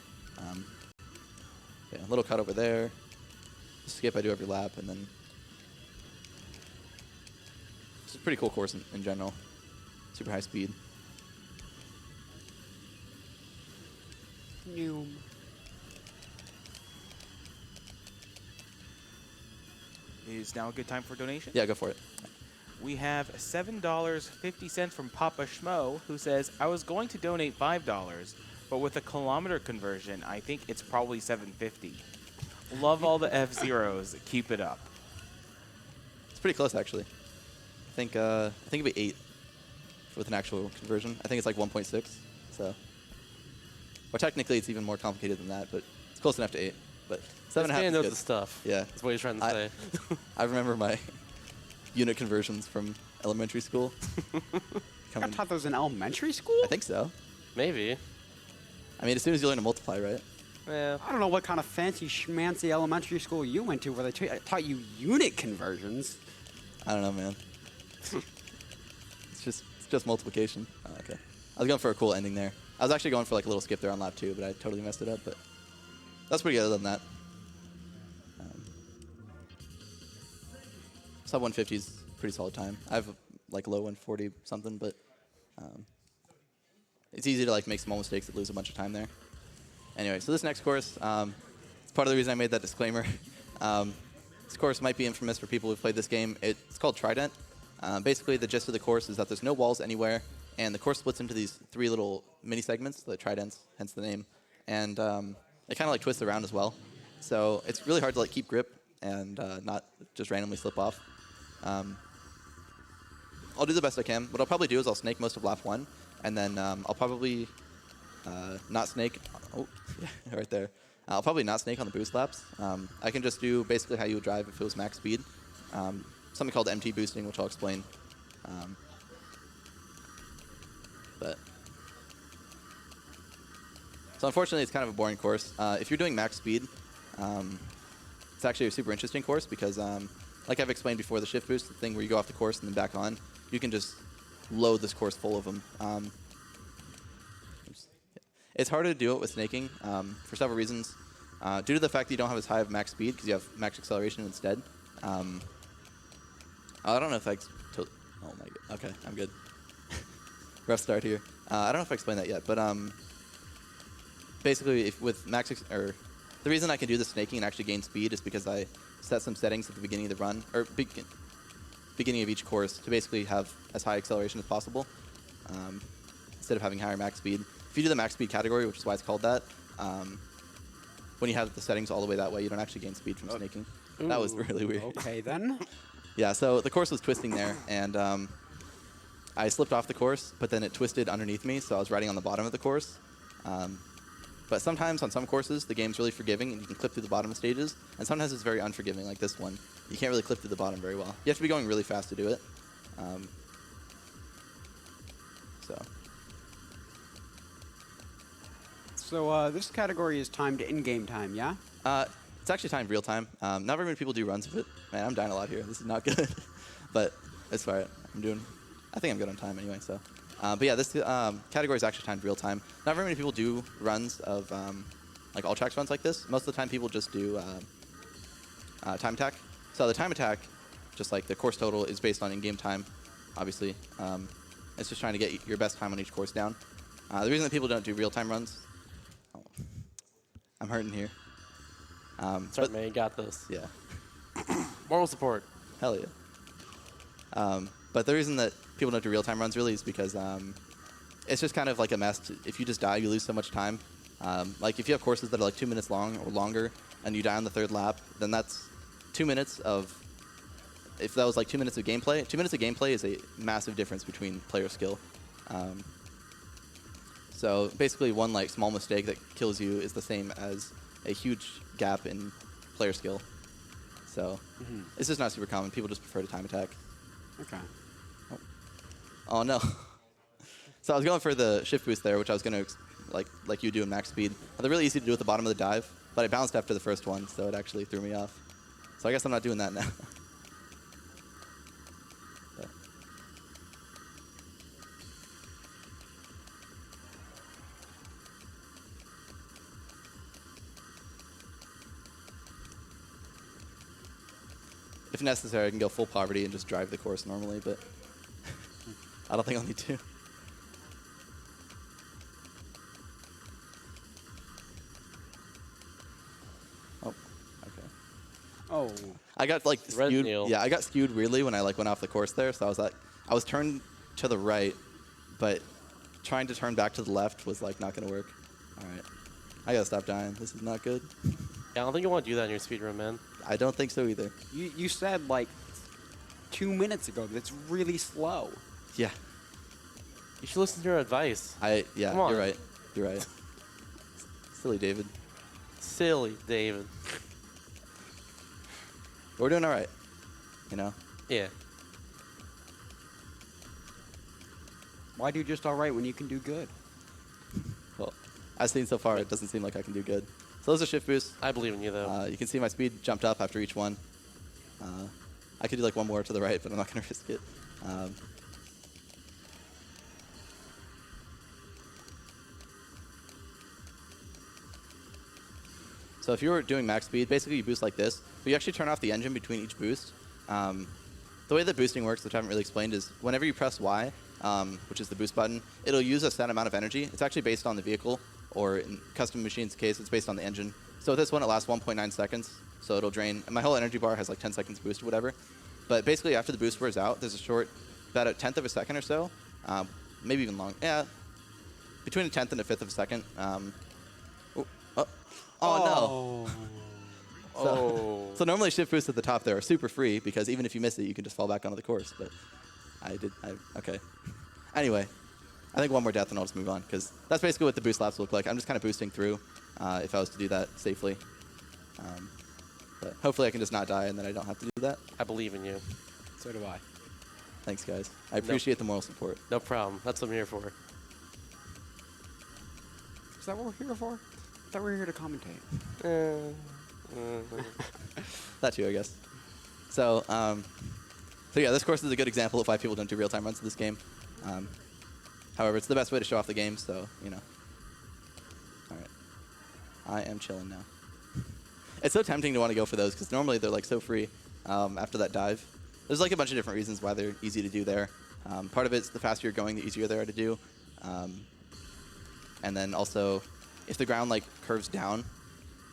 Yeah, a little cut over there. Skip I do every lap, and then it's a pretty cool course in general. Super high speed. Noom. Is now a good time for donation? Yeah, go for it. We have $7.50 from Papa Schmo, who says, I was going to donate $5, but with a kilometer conversion, I think it's probably $7.50. Love all the F-Zeros. Keep it up. It's pretty close, actually. I think it'd be 8 with an actual conversion. I think it's like 1.6. So, or technically, it's even more complicated than that, but it's close enough to 8. But 7.5 man is knows good. the stuff. Yeah, That's what he's trying to say. I remember my unit conversions from elementary school. I got taught those in elementary school? I think so. Maybe. I mean, as soon as you learn to multiply, right? Yeah. I don't know what kind of fancy schmancy elementary school you went to where they taught you unit conversions. I don't know, man. It's just multiplication. Oh, okay. I was going for a cool ending there. I was actually going for like a little skip there on lap 2, but I totally messed it up. But that's pretty good other than that. Sub 150 is pretty solid time. I have like low 140 something, but it's easy to like make small mistakes that lose a bunch of time there. Anyway, so this next course, it's part of the reason I made that disclaimer. This course might be infamous for people who've played this game. It's called Trident. Basically, the gist of the course is that there's no walls anywhere, and the course splits into these 3 little mini segments, the tridents, hence the name. And it kind of like twists around as well. So it's really hard to like keep grip and not just randomly slip off. I'll do the best I can. What I'll probably do is I'll snake most of lap 1, and then I'll probably not snake. Oh, yeah, right there. I'll probably not snake on the boost laps. I can just do basically how you would drive if it was max speed. Something called MT boosting, which I'll explain. So unfortunately, it's kind of a boring course. If you're doing max speed, it's actually a super interesting course because, like I've explained before, the shift boost, the thing where you go off the course and then back on, you can just load this course full of them. It's harder to do it with snaking for several reasons. Due to the fact that you don't have as high of max speed because you have max acceleration instead. I don't know if oh my god. Okay, I'm good. Rough start here. I don't know if I explained that yet, but basically, with the reason I can do the snaking and actually gain speed is because I set some settings at the beginning of the run, or beginning of each course, to basically have as high acceleration as possible. instead of having higher max speed. If you do the max speed category, which is why it's called that, when you have the settings all the way that way, you don't actually gain speed from snaking. Ooh, that was really weird. Okay, then. Yeah, so the course was twisting there, and I slipped off the course, but then it twisted underneath me, so I was riding on the bottom of the course. But sometimes on some courses, the game's really forgiving, and you can clip through the bottom of stages, and sometimes it's very unforgiving, like this one. You can't really clip through the bottom very well. You have to be going really fast to do it. So this category is timed in-game time, yeah? It's actually timed real time. Not very many people do runs of it. Man, I'm dying a lot here. This is not good. But it's fine. I think I'm good on time anyway, so. But yeah, this category is actually timed real time. Not very many people do runs of like all tracks runs like this. Most of the time people just do time attack. So the time attack, just like the course total, is based on in-game time, obviously. It's just trying to get your best time on each course down. The reason that people don't do real-time runs, I'm hurting here. Sorry, man, you got this. Yeah. Moral support. Hell yeah. But the reason that people don't do real-time runs really is because it's just kind of like a mess. If you just die, you lose so much time. Like if you have courses that are like 2 minutes long or longer and you die on the third lap, then that's 2 minutes of, if that was like 2 minutes of gameplay, 2 minutes of gameplay is a massive difference between player skill. So basically one like small mistake that kills you is the same as a huge gap in player skill. So it's just not super common. People just prefer to time attack. Okay. Oh no. So I was going for the shift boost there, which I was going to like you do in max speed. They're really easy to do at the bottom of the dive, but I bounced after the first one, so it actually threw me off. So I guess I'm not doing that now. If necessary, I can go full poverty and just drive the course normally, but I don't think I'll need to. Oh, okay. Oh. I got like Red skewed. Neil. Yeah, I got skewed weirdly when I like went off the course there. So I was turned to the right, but trying to turn back to the left was like not gonna work. All right, I gotta stop dying. This is not good. Yeah, I don't think you want to do that in your speedrun, man. I don't think so either. You said like 2 minutes ago that it's really slow. Yeah. You should listen to your advice. Yeah, Come on. you're right. You're right. Silly David. Silly, David. We're doing all right. You know. Yeah. Why do just all right when you can do good? Well, I've seen so far, it doesn't seem like I can do good. So those are shift boosts. I believe in you, though. You can see my speed jumped up after each one. I could do like one more to the right, but I'm not going to risk it. So if you were doing max speed, basically you boost like this, but you actually turn off the engine between each boost. The way that boosting works, which I haven't really explained, is whenever you press Y, which is the boost button, it'll use a set amount of energy. It's actually based on the vehicle, or in custom machines case, it's based on the engine. So with this one, it lasts 1.9 seconds, so it'll drain. My whole energy bar has like 10 seconds boost or whatever. But basically, after the boost wears out, there's a short, about a 1/10 of a second or so, maybe even long. Yeah, between a 1/10 and a 1/5 of a second. Oh no! So normally shift boosts at the top there are super free because even if you miss it, you can just fall back onto the course. But okay. Anyway, I think one more death and I'll just move on because that's basically what the boost laps look like. I'm just kind of boosting through if I was to do that safely. But hopefully I can just not die and then I don't have to do that. I believe in you. So do I. Thanks, guys. I appreciate the moral support. No problem. That's what I'm here for. Is that what we're here for? I thought we were here to commentate. That too, I guess. So yeah, this course is a good example of why people don't do real-time runs of this game. However, it's the best way to show off the game, so, you know. All right. I am chilling now. It's so tempting to want to go for those, because normally they're, like, so free after that dive. There's, like, a bunch of different reasons why they're easy to do there. Part of it's the faster you're going, the easier they are to do. And then also, if the ground, like, curves down,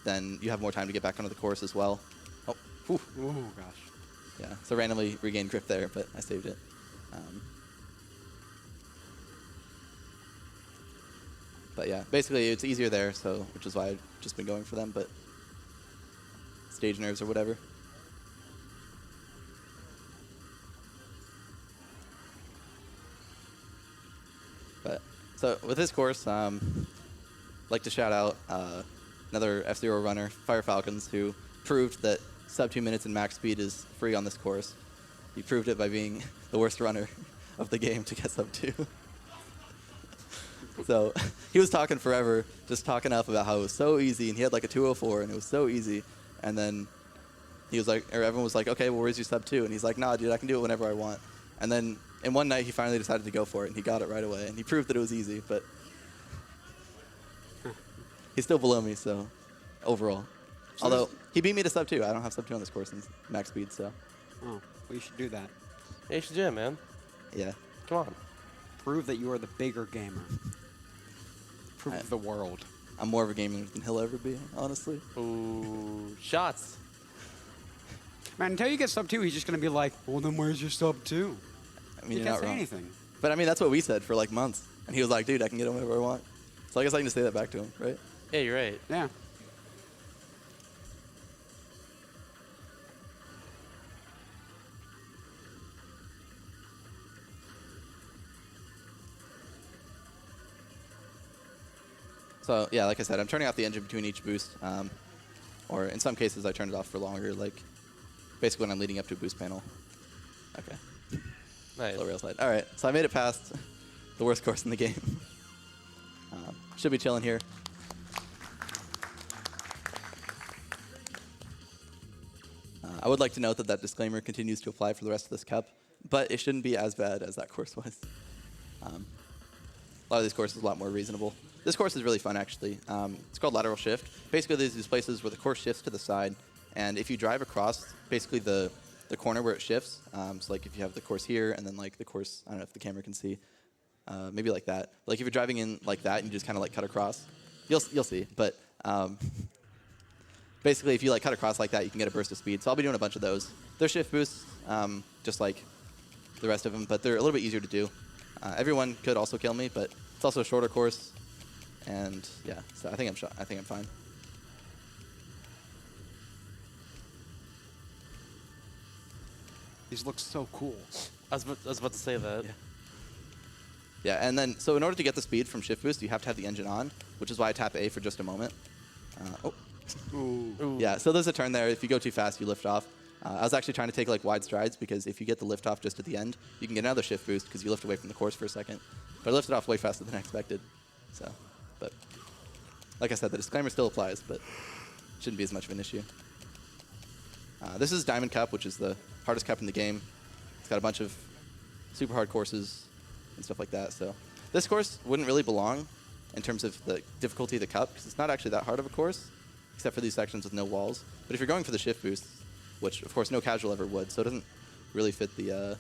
then you have more time to get back onto the course as well. Oh, whew. Oh, gosh. Yeah, so randomly regained grip there, but I saved it. But yeah, basically it's easier there, so which is why I've just been going for them. But stage nerves or whatever. But so with this course, like to shout out another F-Zero runner, Fire Falcons, who proved that sub 2 minutes in max speed is free on this course. He proved it by being the worst runner of the game to get sub 2. So he was talking forever, just talking up about how it was so easy, and he had like a 204, and it was so easy. And then he was like, or everyone was like, okay, well, where's your sub 2? And he's like, nah, dude, I can do it whenever I want. And then in one night, he finally decided to go for it, and he got it right away. And he proved that it was easy, but he's still below me, so overall. So although he beat me to sub 2. I don't have sub 2 on this course in max speed, so Oh, well, you should do that. Yeah, you should jam, man. yeah. Come on. Prove that you are the bigger gamer. Prove to the world. I'm more of a gamer than he'll ever be, honestly. Ooh, shots. Man, until you get sub 2, he's just going to be like, well, then where's your sub 2? I mean, You you're can't not say wrong. anything. But I mean, that's what we said for like months. And he was like, dude, I can get it whenever I want. So I guess I can just say that back to him, right? Yeah, you're right. Yeah. So yeah, like I said, I'm turning off the engine between each boost. Or in some cases, I turn it off for longer, like basically when I'm leading up to a boost panel. Okay. Nice. Slow rail slide. All right, so I made it past the worst course in the game. Should be chilling here. I would like to note that that disclaimer continues to apply for the rest of this cup, but it shouldn't be as bad as that course was. A lot of these courses are a lot more reasonable. This course is really fun, actually. It's called lateral shift. Basically, there's these places where the course shifts to the side, and if you drive across basically the corner where it shifts, so like if you have the course here and then like the course, I don't know if the camera can see, maybe like that. Like if you're driving in like that and you just kind of like cut across, you'll see. But basically, if you like cut across like that, you can get a burst of speed. So I'll be doing a bunch of those. They're shift boosts, just like the rest of them, but they're a little bit easier to do. Everyone could also kill me, but it's also a shorter course, and yeah, so I think I'm fine. These look so cool. I was about to say that. Yeah. Yeah, and then so in order to get the speed from shift boost, you have to have the engine on, which is why I tap A for just a moment. Ooh. Yeah, so there's a turn there. If you go too fast, you lift off. I was actually trying to take like wide strides because if you get the lift off just at the end, you can get another shift boost because you lift away from the course for a second. But I lifted off way faster than I expected. So, but like I said, the disclaimer still applies, but shouldn't be as much of an issue. This is Diamond Cup, which is the hardest cup in the game. It's got a bunch of super hard courses and stuff like that. So this course wouldn't really belong in terms of the difficulty of the cup because it's not actually that hard of a course, except for these sections with no walls. But if you're going for the shift boost, which of course no casual ever would, so it doesn't really fit the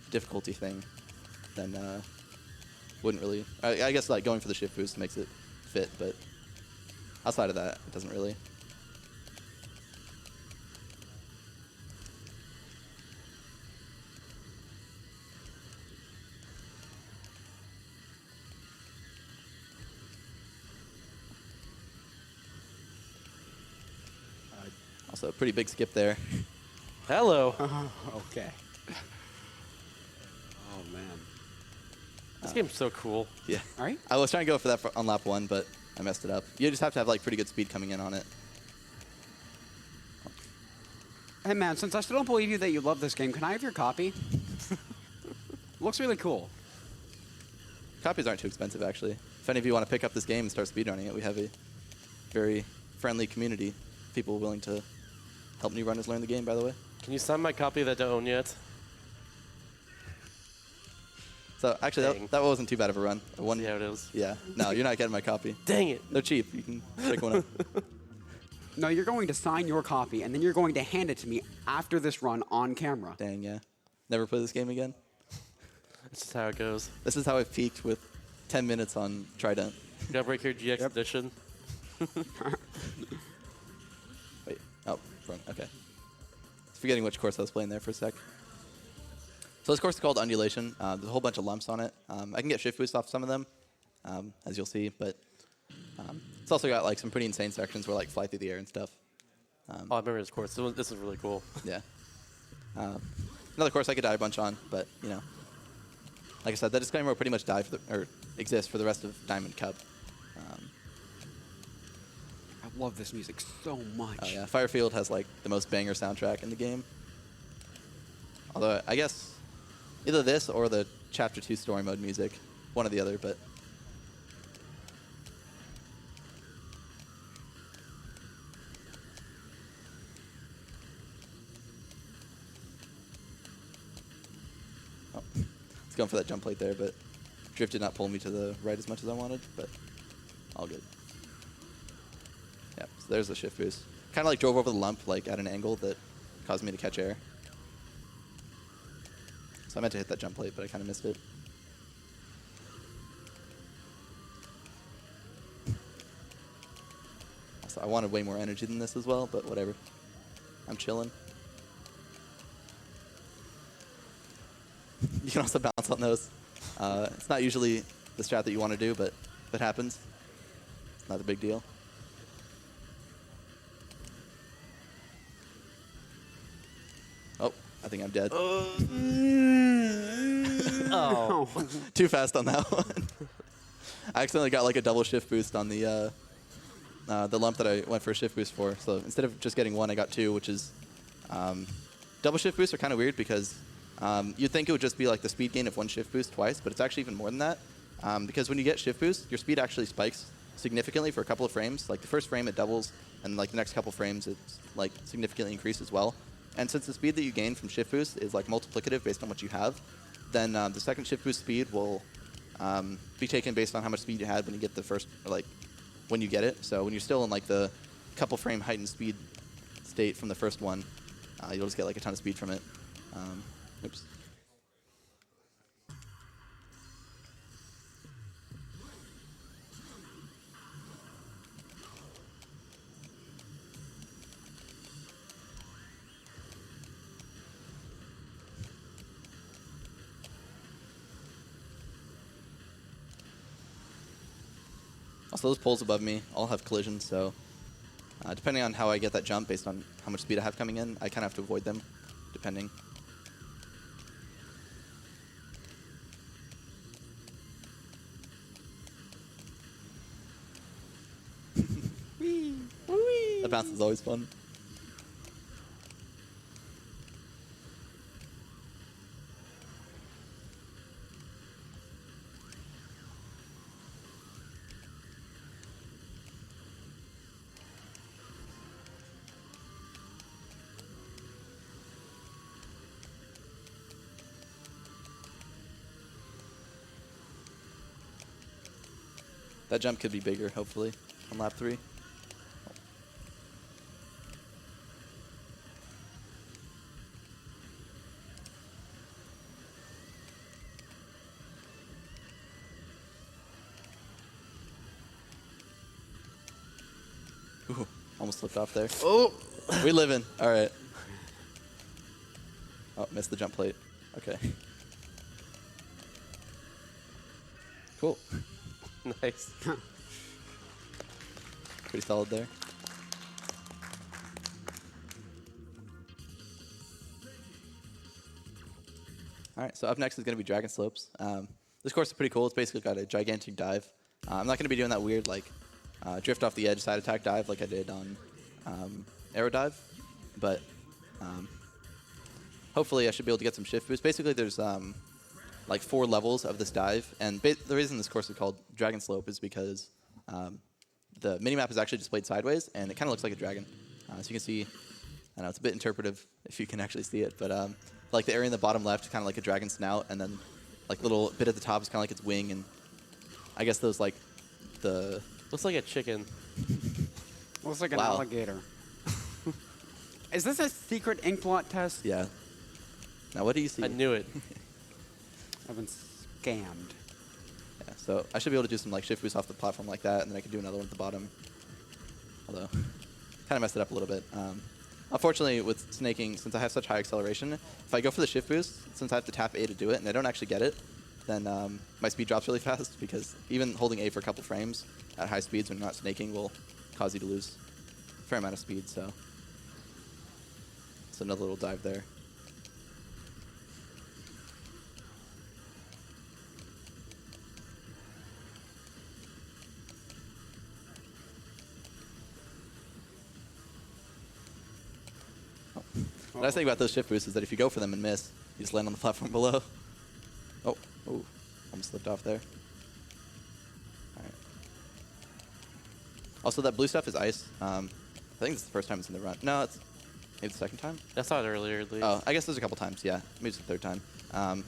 difficulty thing, then wouldn't really. I guess like going for the shift boost makes it fit, but outside of that, it doesn't really. Also, a pretty big skip there. Hello. Okay. Oh, man. This game's so cool. Yeah. All right. I was trying to go for that on lap 1, but I messed it up. You just have to have like pretty good speed coming in on it. Hey, man, since I still don't believe you that you love this game, can I have your copy? Looks really cool. Copies aren't too expensive, actually. If any of you want to pick up this game and start speedrunning it, we have a very friendly community. People willing to help new runners learn the game, by the way. Can you sign my copy that I don't own yet? So actually, Dang. that wasn't too bad of a run. One, See how it is. yeah. No, you're not getting my copy. Dang it. They're cheap. You can pick one up. No, you're going to sign your copy, and then you're going to hand it to me after this run on camera. Dang, yeah. Never play this game again. That's just how it goes. This is how I've peaked with 10 minutes on Trident. You gotta break your GX edition. Wait. Oh, wrong. Okay. Forgetting which course I was playing there for a sec. So this course is called Undulation. There's a whole bunch of lumps on it. I can get shift boost off some of them. as you'll see. But it's also got like some pretty insane sections where like fly through the air and stuff. Oh, I remember this course. This is really cool. Yeah. Another course I could die a bunch on, but you know, like I said, that disclaimer will pretty much die for or exist for the rest of Diamond Cup. I love this music so much. Oh yeah, Firefield has like the most banger soundtrack in the game. Although I guess either this or the Chapter 2 story mode music, one or the other, but. Oh, I was going for that jump plate there, but drift did not pull me to the right as much as I wanted, but all good. Yeah, so there's the shift boost. Kind of like drove over the lump like at an angle that caused me to catch air. So I meant to hit that jump plate, but I kind of missed it. Also, I wanted way more energy than this as well, but whatever. I'm chilling. You can also bounce on those. It's not usually the strat that you want to do, but if it happens, it's not a big deal. Oh, I think I'm dead. Oh. Too fast on that one. I accidentally got like a double shift boost on the lump that I went for a shift boost for. So instead of just getting one, I got two, which is double shift boosts are kind of weird because you'd think it would just be like the speed gain of one shift boost twice, but it's actually even more than that. Because when you get shift boost, your speed actually spikes significantly for a couple of frames. Like the first frame it doubles, and like the next couple frames it's like significantly increased as well. And since the speed that you gain from shift boost is like multiplicative based on what you have, then the second shift boost speed will be taken based on how much speed you had when you get the first, or like when you get it. So when you're still in like the couple frame heightened speed state from the first one, you'll just get like a ton of speed from it. Oops. Also, those poles above me all have collisions, so depending on how I get that jump based on how much speed I have coming in, I kind of have to avoid them, depending. That bounce is always fun. That jump could be bigger, hopefully, on lap 3. Ooh, almost slipped off there. Oh! We living. All right. Oh, missed the jump plate. Okay. Cool. Nice. Pretty solid there. All right, so up next is going to be Dragon Slopes. This course is pretty cool. It's basically got a gigantic dive. I'm not going to be doing that weird like drift off the edge side attack dive like I did on Aero Dive, but hopefully I should be able to get some shift boost. Basically, there's like 4 levels of this dive, and the reason this course is called Dragon Slope is because the minimap is actually displayed sideways, and it kind of looks like a dragon. So you can see, I know it's a bit interpretive if you can actually see it, but like the area in the bottom left is kind of like a dragon snout, and then like little bit at the top is kind of like its wing, and I guess those like the... Looks like a chicken. Looks like an Wow. alligator. Is this a secret ink blot test? Yeah. Now what do you see? I knew it. I've been scammed. Yeah, so I should be able to do some like shift boost off the platform like that, and then I could do another one at the bottom. Although, kind of messed it up a little bit. Unfortunately, with snaking, since I have such high acceleration, if I go for the shift boost, since I have to tap A to do it, and I don't actually get it, then my speed drops really fast because even holding A for a couple frames at high speeds when you're not snaking will cause you to lose a fair amount of speed. So it's another little dive there. The nice thing about those shift boosts is that if you go for them and miss, you just land on the platform below. Oh, almost slipped off there. All right. Also, that blue stuff is ice. I think this is the first time it's in the run. No, it's maybe the second time. I saw it earlier, at least. Oh, I guess there's a couple times. Yeah, maybe it's the third time. I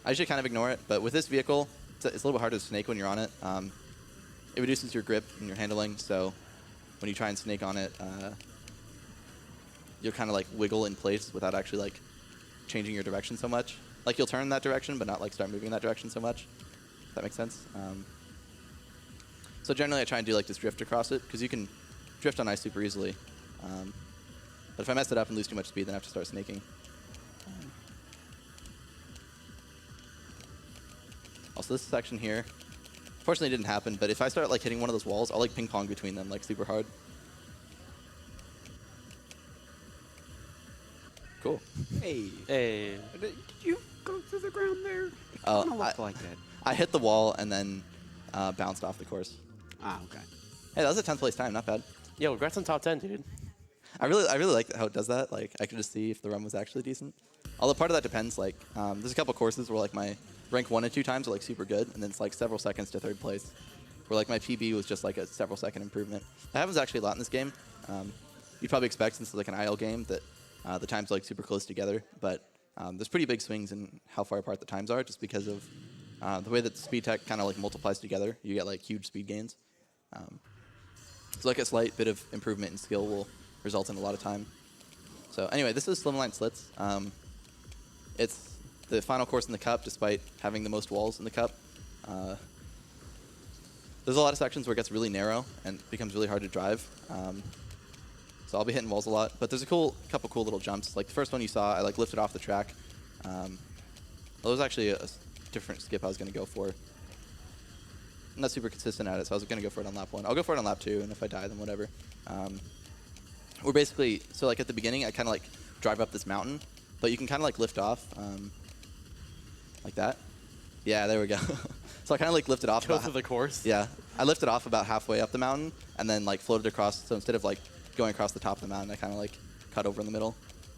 usually kind of ignore it, but with this vehicle, it's a little bit harder to snake when you're on it. It reduces your grip and your handling, so when you try and snake on it, you'll kind of like wiggle in place without actually like changing your direction so much. Like you'll turn in that direction, but not like start moving in that direction so much. If that makes sense. So generally, I try and do like this drift across it because you can drift on ice super easily. But if I mess it up and lose too much speed, then I have to start snaking. Also, this section here, fortunately, didn't happen. But if I start like hitting one of those walls, I'll like ping pong between them like super hard. Cool. Hey. Hey. Did you go through the ground there? It Oh, kinda looked like that. I hit the wall and then bounced off the course. Ah, okay. Hey, that was a 10th place time. Not bad. Yo, congrats on top 10, dude. I really like how it does that. Like, I could just see if the run was actually decent. Although part of that depends. Like, there's a couple courses where like my rank 1 and 2 times are like super good, and then it's like several seconds to third place. Where like my PB was just like a several second improvement. That happens actually a lot in this game. You'd probably expect since it's like an IL game that the times are like super close together, but there's pretty big swings in how far apart the times are, just because of the way that the speed tech kind of like multiplies together. You get like huge speed gains. So like a slight bit of improvement in skill will result in a lot of time. So anyway, this is Slimline Slits. It's the final course in the cup, despite having the most walls in the cup. There's a lot of sections where it gets really narrow and becomes really hard to drive. So I'll be hitting walls a lot, but there's a couple cool little jumps. Like the first one you saw, I like lifted off the track. That was actually a different skip I was going to go for. I'm not super consistent at it, so I was going to go for it on lap 1. I'll go for it on lap 2, and if I die, then whatever. We're basically, so like at the beginning, I kind of like drive up this mountain, but you can kind of like lift off like that. Yeah, there we go. So I kind of like lifted off. Go through the course? Yeah, I lifted off about halfway up the mountain, and then like floated across. So instead of like going across the top of the mountain, I kind of like cut over in the middle.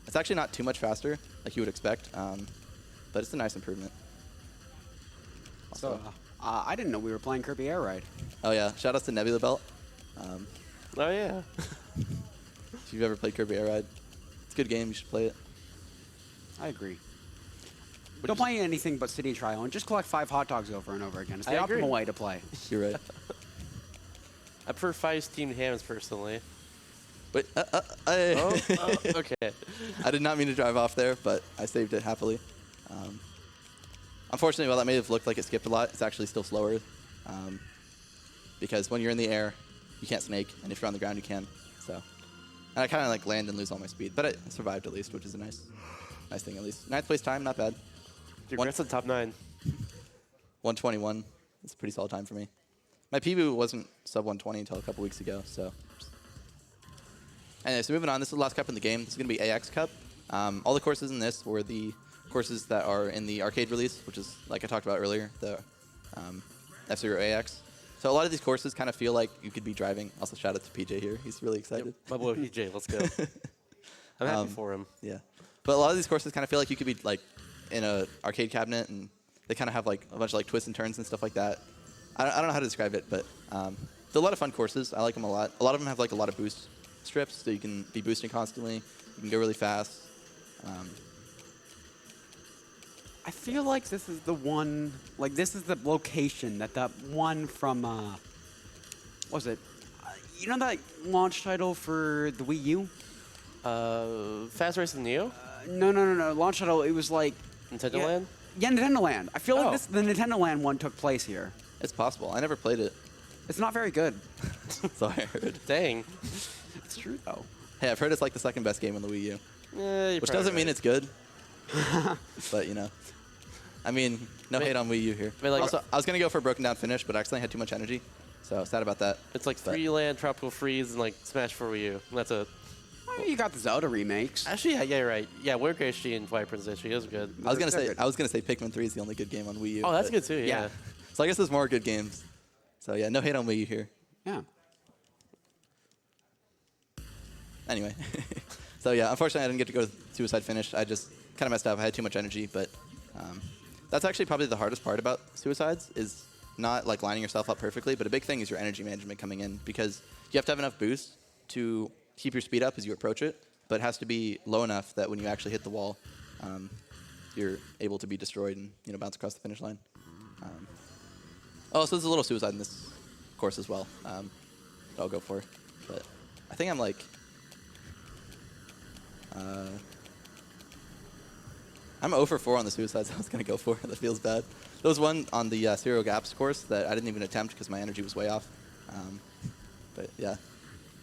It's actually not too much faster, like you would expect, but it's a nice improvement. So, I didn't know we were playing Kirby Air Ride. Oh yeah, shout outs to Nebula Belt. Oh, yeah. If you've ever played Kirby Air Ride, it's a good game. You should play it. I agree. Don't play anything but City Trial and just collect 5 hot dogs over and over again. It's the I agree. optimal way to play. You're right. I prefer 5 steamed hams, personally. Wait, Okay. I did not mean to drive off there, but I saved it happily. Unfortunately, while that may have looked like it skipped a lot, it's actually still slower. Because when you're in the air, you can't snake, and if you're on the ground, you can. So, and I kind of like land and lose all my speed, but I survived at least, which is a nice thing at least. 9th place time, not bad. Congrats on top 9. 121. It's a pretty solid time for me. My PB wasn't sub 120 until a couple weeks ago, so. Anyway, so moving on, this is the last cup in the game. This is going to be AX Cup. All the courses in this were the courses that are in the arcade release, which is, like I talked about earlier, the F-Zero AX. So a lot of these courses kind of feel like you could be driving. Also, shout out to PJ here. He's really excited. Yep. My boy PJ, let's go. I'm happy for him. Yeah. But a lot of these courses kind of feel like you could be like in an arcade cabinet, and they kind of have like a bunch of like twists and turns and stuff like that. I don't know how to describe it, but they're a lot of fun courses. I like them a lot. A lot of them have like a lot of boost strips, so you can be boosting constantly. You can go really fast. I feel like this is the one, like this is the location that one from, what was it? You know that launch title for the Wii U? Fast Racing Neo? No. Launch title, it was like... Nintendo yeah, Land? Yeah, Nintendo Land. I feel like the Nintendo Land one took place here. It's possible. I never played it. It's not very good. So I heard. Dang. It's true, though. Hey, I've heard it's like the second best game on the Wii U. Which doesn't mean it's good. But, you know. I mean, no hate on Wii U here. I mean, like- Also, I was going to go for a broken down finish, but I accidentally had too much energy. So sad about that. It's like But- 3-land, Tropical Freeze, and like Smash for Wii U. And that's a... Oh, you got the Zelda remakes. Actually, yeah, you're right. Yeah, Warrior HD and Twilight Princess HD, those are good. I was gonna They're say good. Pikmin 3 is the only good game on Wii U. Oh, that's but- good too, yeah. Yeah. So I guess there's more good games. So yeah, no hate on Wii U here. Yeah. Anyway, so yeah, unfortunately I didn't get to go to Suicide Finish. I just kind of messed up. I had too much energy, but that's actually probably the hardest part about Suicides is not like lining yourself up perfectly, but a big thing is your energy management coming in because you have to have enough boost to keep your speed up as you approach it, but it has to be low enough that when you actually hit the wall, you're able to be destroyed and bounce across the finish line. Oh, so there's a little suicide in this course as well. That I'll go for, but I think I'm like. I'm 0 for 4 on the suicides I was going to go for. That feels bad. There was one on the Zero Gaps course that I didn't even attempt because my energy was way off. But yeah,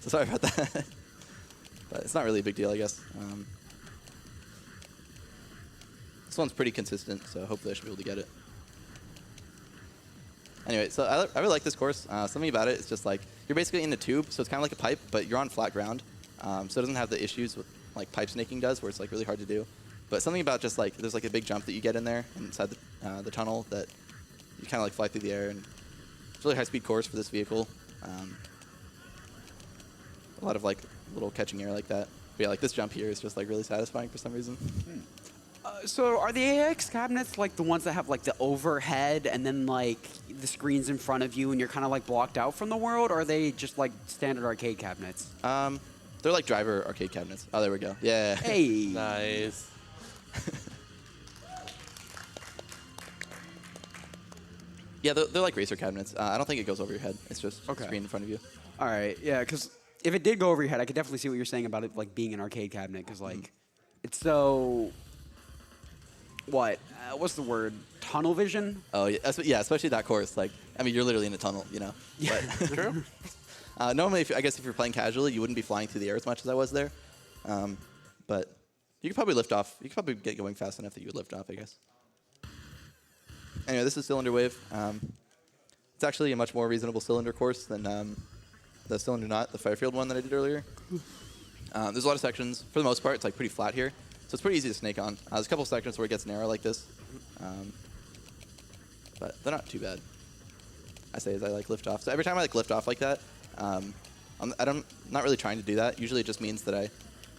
so sorry about that. But it's not really a big deal, I guess. This one's pretty consistent, so hopefully I should be able to get it. Anyway, so I really like this course. Something about it is just like, you're basically in a tube, so it's kind of like a pipe, but you're on flat ground. So it doesn't have the issues with like pipe snaking does, where it's like really hard to do. But something about just like, there's like a big jump that you get in there inside the tunnel that you kind of like fly through the air, and it's a really high speed course for this vehicle. A lot of like little catching air like that. But yeah, like this jump here is just like really satisfying for some reason. So are the AX cabinets like the ones that have like the overhead and then like the screens in front of you and you're kind of like blocked out from the world, or are they just like standard arcade cabinets? They're like driver arcade cabinets. Oh, there we go. Yeah. Hey. Nice. Yeah, they're like racer cabinets. I don't think it goes over your head. It's just a Okay. screen in front of you. All right. Yeah, because if it did go over your head, I could definitely see what you're saying about it like being an arcade cabinet, because like it's so. What's the word? Tunnel vision? Oh, yeah, especially that course. Like, I mean, you're literally in a tunnel, Yeah. But, True. normally, I guess if you're playing casually, you wouldn't be flying through the air as much as I was there. But you could probably lift off. You could probably get going fast enough that you would lift off, I guess. Anyway, this is Cylinder Wave. It's actually a much more reasonable cylinder course than the Cylinder Knot, the Firefield one that I did earlier. There's a lot of sections. For the most part, it's like pretty flat here. So it's pretty easy to snake on. There's a couple sections where it gets narrow like this. But they're not too bad. I say as I like lift off. So every time I like lift off like that, I'm not really trying to do that. Usually it just means that I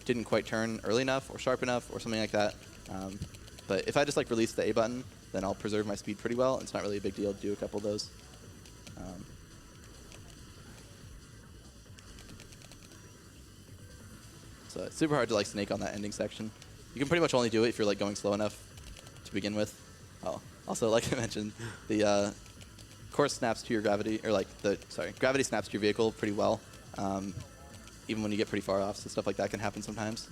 didn't quite turn early enough or sharp enough or something like that. But if I just like release the A button, then I'll preserve my speed pretty well. It's not really a big deal to do a couple of those. So it's super hard to like snake on that ending section. You can pretty much only do it if you're like going slow enough to begin with. Oh, also like I mentioned, the course snaps to your gravity, or like gravity snaps to your vehicle pretty well, even when you get pretty far off. So stuff like that can happen sometimes.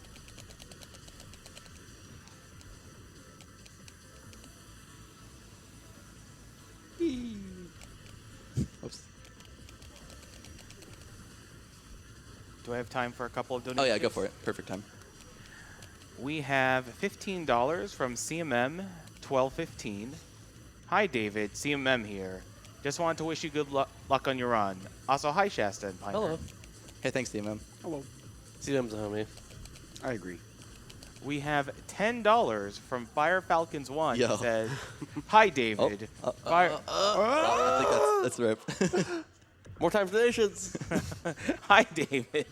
Oops. Do I have time for a couple of donations? Oh yeah, go for it. Perfect time. We have $15 from CMM1215. Hi, David. CMM here. Just wanted to wish you good luck on your run. Also, hi, Shasta and Piper. Hello. Hey, thanks, DMM. Hello. CDM's a homie. I agree. We have $10 from Fire Falcons 1. Yo. It says, hi, David. Fire I think that's the rip. More time for donations. Hi, David.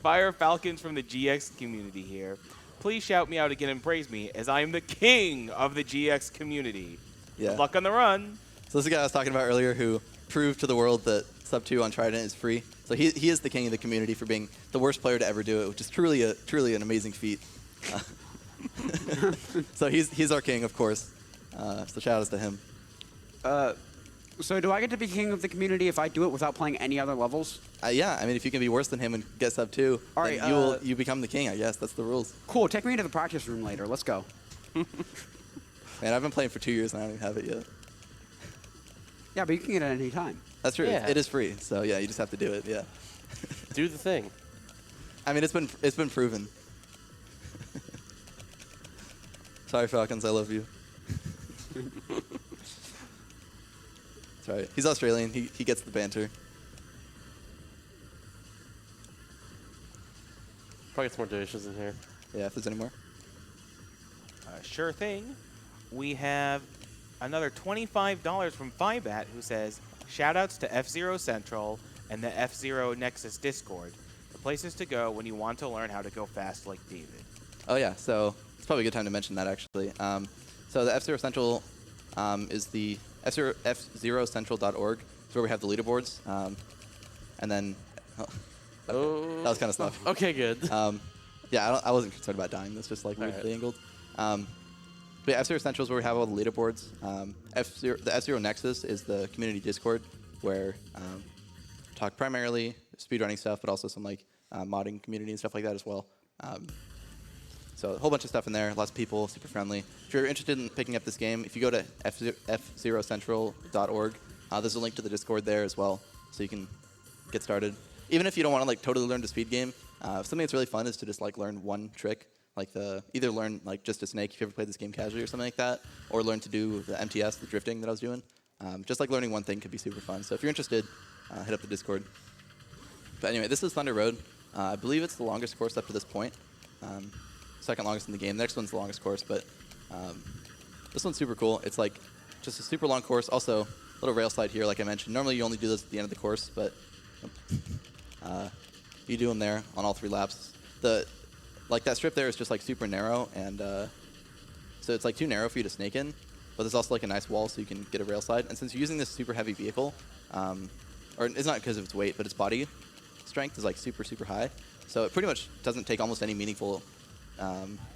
Fire Falcons from the GX community here. Please shout me out again and praise me, as I am the king of the GX community. Yeah. Good luck on the run. So this is the guy I was talking about earlier who proved to the world that Sub 2 on Trident is free. So he is the king of the community for being the worst player to ever do it, which is truly an amazing feat. So he's our king, of course. So shout outs to him. So do I get to be king of the community if I do it without playing any other levels? Yeah, I mean, if you can be worse than him and get Sub 2, All then right, you become the king, I guess. That's the rules. Cool. Take me to the practice room later. Let's go. Man, I've been playing for 2 years and I don't even have it yet. Yeah, but you can get it at any time. That's true. Yeah. It is free. So yeah, you just have to do it. Yeah. Do the thing. I mean, it's been proven. Sorry, Falcons, I love you. Sorry, he's Australian. He gets the banter. Probably get some more donations in here. Yeah, if there's any more. Sure thing. We have another $25 from Fibat, who says, shoutouts to F-Zero Central and the F-Zero Nexus Discord, the places to go when you want to learn how to go fast like David. Oh yeah, so it's probably a good time to mention that actually. So the F-Zero Central is the F0central.org. It's where we have the leaderboards. And then, that was kind of stuff. Okay, good. Yeah, I wasn't concerned about dying. That's just like weirdly angled. But yeah, F-Zero Central is where we have all the leaderboards. The F-Zero Nexus is the community Discord where talk primarily speedrunning stuff, but also some like modding community and stuff like that as well. So a whole bunch of stuff in there, lots of people, super friendly. If you're interested in picking up this game, if you go to f0central.org, there's a link to the Discord there as well, so you can get started. Even if you don't want to like totally learn the speed game, something that's really fun is to just like learn one trick, like either learn like just a snake if you ever played this game casually or something like that, or learn to do the MTS, the drifting that I was doing. Just like learning one thing could be super fun. So if you're interested, hit up the Discord. But anyway, this is Thunder Road. I believe it's the longest course up to this point. Second longest in the game. The next one's the longest course, but this one's super cool. It's like just a super long course. Also, a little rail slide here, like I mentioned. Normally you only do this at the end of the course, but you do them there on all 3 laps. Like that strip there is just like super narrow, and so it's like too narrow for you to snake in. But there's also like a nice wall so you can get a rail slide. And since you're using this super heavy vehicle, or it's not because of its weight, but its body strength is like super, super high. So it pretty much doesn't take almost any meaningful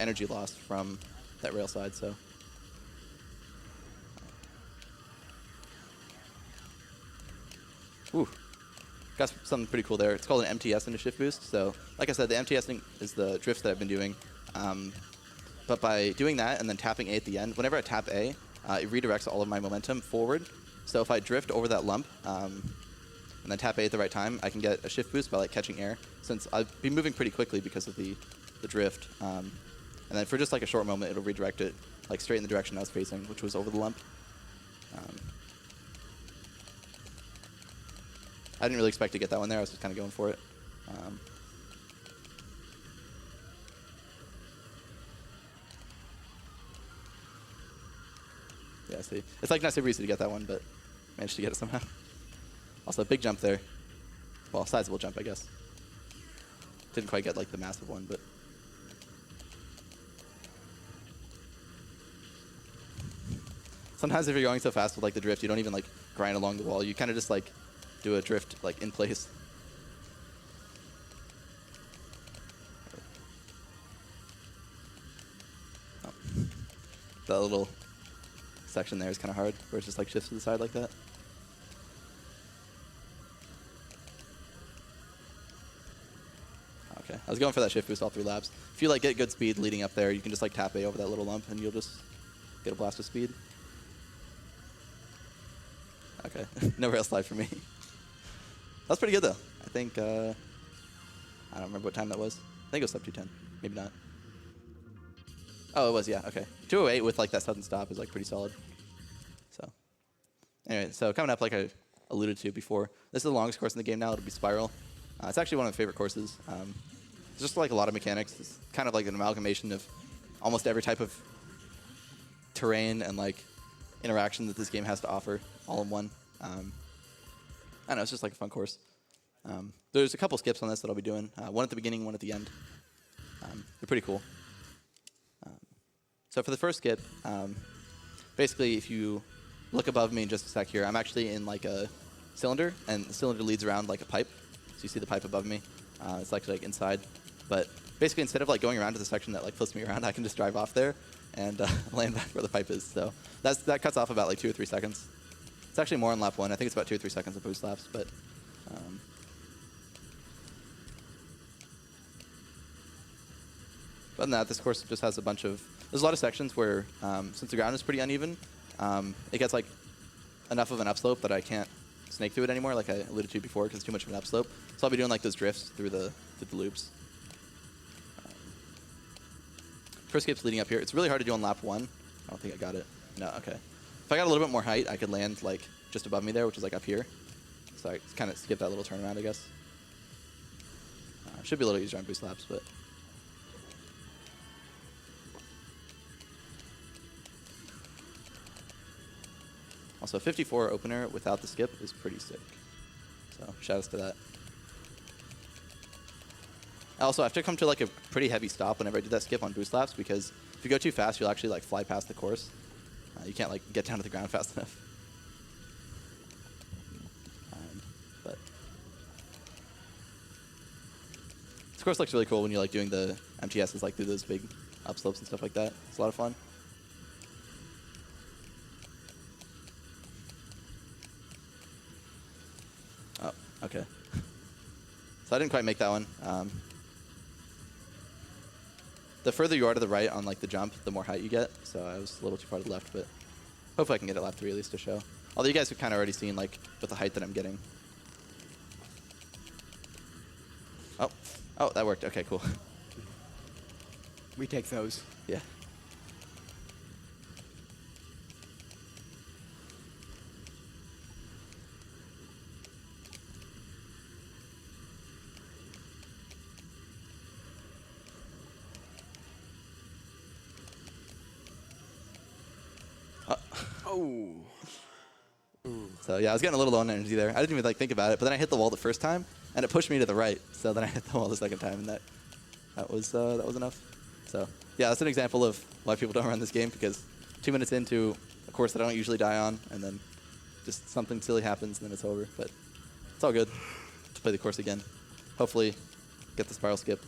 energy loss from that rail slide. So got something pretty cool there. It's called an MTS and a shift boost. So like I said, the MTSing is the drifts that I've been doing. But by doing that and then tapping A at the end, whenever I tap A, it redirects all of my momentum forward. So if I drift over that lump and then tap A at the right time, I can get a shift boost by like catching air, since I've been moving pretty quickly because of the drift. And then for just like a short moment, it'll redirect it like straight in the direction I was facing, which was over the lump. I didn't really expect to get that one there. I was just kind of going for it. Yeah, see, it's like not super easy to get that one, but managed to get it somehow. Also, a big jump there. Well, sizable jump, I guess. Didn't quite get like the massive one, but. Sometimes if you're going so fast with like the drift, you don't even like grind along the wall. You kind of just like do a drift like in place. Oh. That little section there is kind of hard, where it's just like shifts to the side like that. Okay, I was going for that shift boost all 3 laps. If you like get good speed leading up there, you can just like tap A over that little lump and you'll just get a blast of speed. Okay, no rail slide for me. That's pretty good though. I think, I don't remember what time that was. I think it was sub 2:10, maybe not. Oh, it was, yeah, okay. 2:08 with like that sudden stop is like pretty solid. So, anyway, so coming up, like I alluded to before, this is the longest course in the game now. It'll be Spiral. It's actually one of my favorite courses. It's just like a lot of mechanics. It's kind of like an amalgamation of almost every type of terrain and like interaction that this game has to offer all in one. I don't know, it's just like a fun course. There's a couple skips on this that I'll be doing. One at the beginning, one at the end. They're pretty cool. So for the first skip, basically if you look above me in just a sec here, I'm actually in like a cylinder, and the cylinder leads around like a pipe. So you see the pipe above me. It's like inside. But basically instead of like going around to the section that like flips me around, I can just drive off there and land back where the pipe is. So that cuts off about like 2 or 3 seconds. It's actually more on lap 1. I think it's about 2 or 3 seconds of boost laps, but other than that, this course just has a bunch of. There's a lot of sections where, since the ground is pretty uneven, it gets like enough of an upslope that I can't snake through it anymore, like I alluded to before, because it's too much of an upslope. So I'll be doing like those drifts through the loops. First skip's leading up here. It's really hard to do on lap 1. I don't think I got it. No, okay. If I got a little bit more height, I could land like just above me there, which is like up here. So I kind of skip that little turnaround, I guess. Should be a little easier on boost laps, but. Also, 54 opener without the skip is pretty sick. So shout outs to that. Also, I have to come to like a pretty heavy stop whenever I do that skip on boost laps, because if you go too fast, you'll actually like fly past the course. You can't like get down to the ground fast enough. But this course looks really cool when you're like doing the MTSs like through those big upslopes and stuff like that. It's a lot of fun. Oh, okay. So I didn't quite make that one. The further you are to the right on like the jump, the more height you get. So I was a little too far to the left, but hopefully I can get it lap 3 at least to show. Although you guys have kind of already seen like with the height that I'm getting. Oh, that worked. Okay, cool. We take those. Yeah. Oh. So yeah, I was getting a little low on energy there. I didn't even like think about it, but then I hit the wall the first time, and it pushed me to the right. So then I hit the wall the second time, and that was enough. So yeah, that's an example of why people don't run this game, because 2 minutes into a course that I don't usually die on, and then just something silly happens, and then it's over. But it's all good. Let's play the course again. Hopefully, get the spiral skip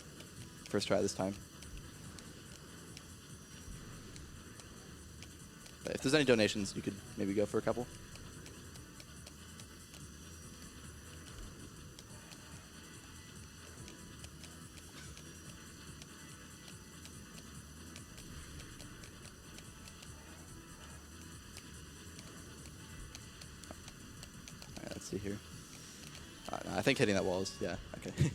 first try this time. But if there's any donations, you could maybe go for a couple. All right, let's see here. No, I think hitting that wall is, yeah, okay.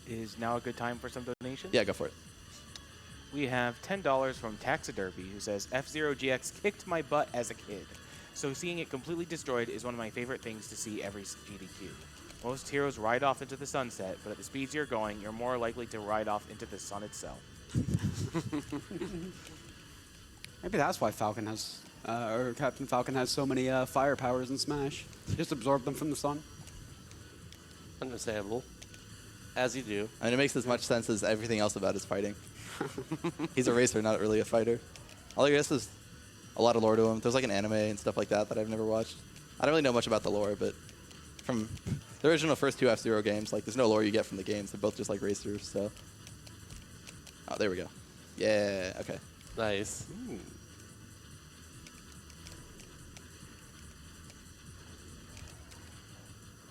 Is now a good time for some donations? Yeah, go for it. We have $10 from Taxiderby, who says, F-Zero GX kicked my butt as a kid, so seeing it completely destroyed is one of my favorite things to see every GDQ. Most heroes ride off into the sunset, but at the speeds you're going, you're more likely to ride off into the sun itself. Maybe that's why Falcon has, or Captain Falcon has so many fire powers in Smash. Just absorb them from the sun. Understandable. As you do. I mean, it makes as much sense as everything else about his fighting. He's a racer, not really a fighter. All I guess is a lot of lore to him. There's like an anime and stuff like that that I've never watched. I don't really know much about the lore, but from the original first 2 F-Zero games, like there's no lore you get from the games. They're both just like racers, so. Oh, there we go. Yeah, okay. Nice. Ooh.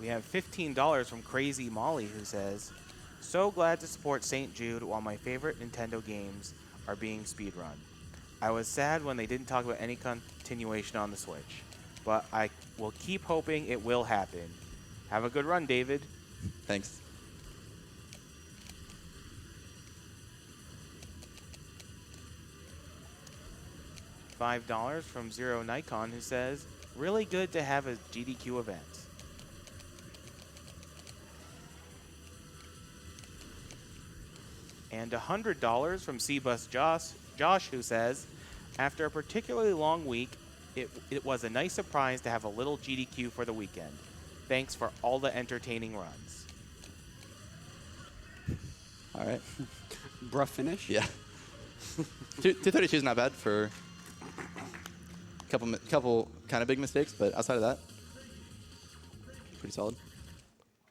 We have $15 from Crazy Molly, who says, so glad to support St. Jude while my favorite Nintendo games are being speedrun. I was sad when they didn't talk about any continuation on the Switch, but I will keep hoping it will happen. Have a good run, David. Thanks. $5 from Zero Nikon, who says, really good to have a GDQ event. And $100 from Cbus Josh, who says, after a particularly long week, it was a nice surprise to have a little GDQ for the weekend. Thanks for all the entertaining runs. All right. Bruh finish? Yeah. 232 is not bad for a couple kind of big mistakes, but outside of that, pretty solid.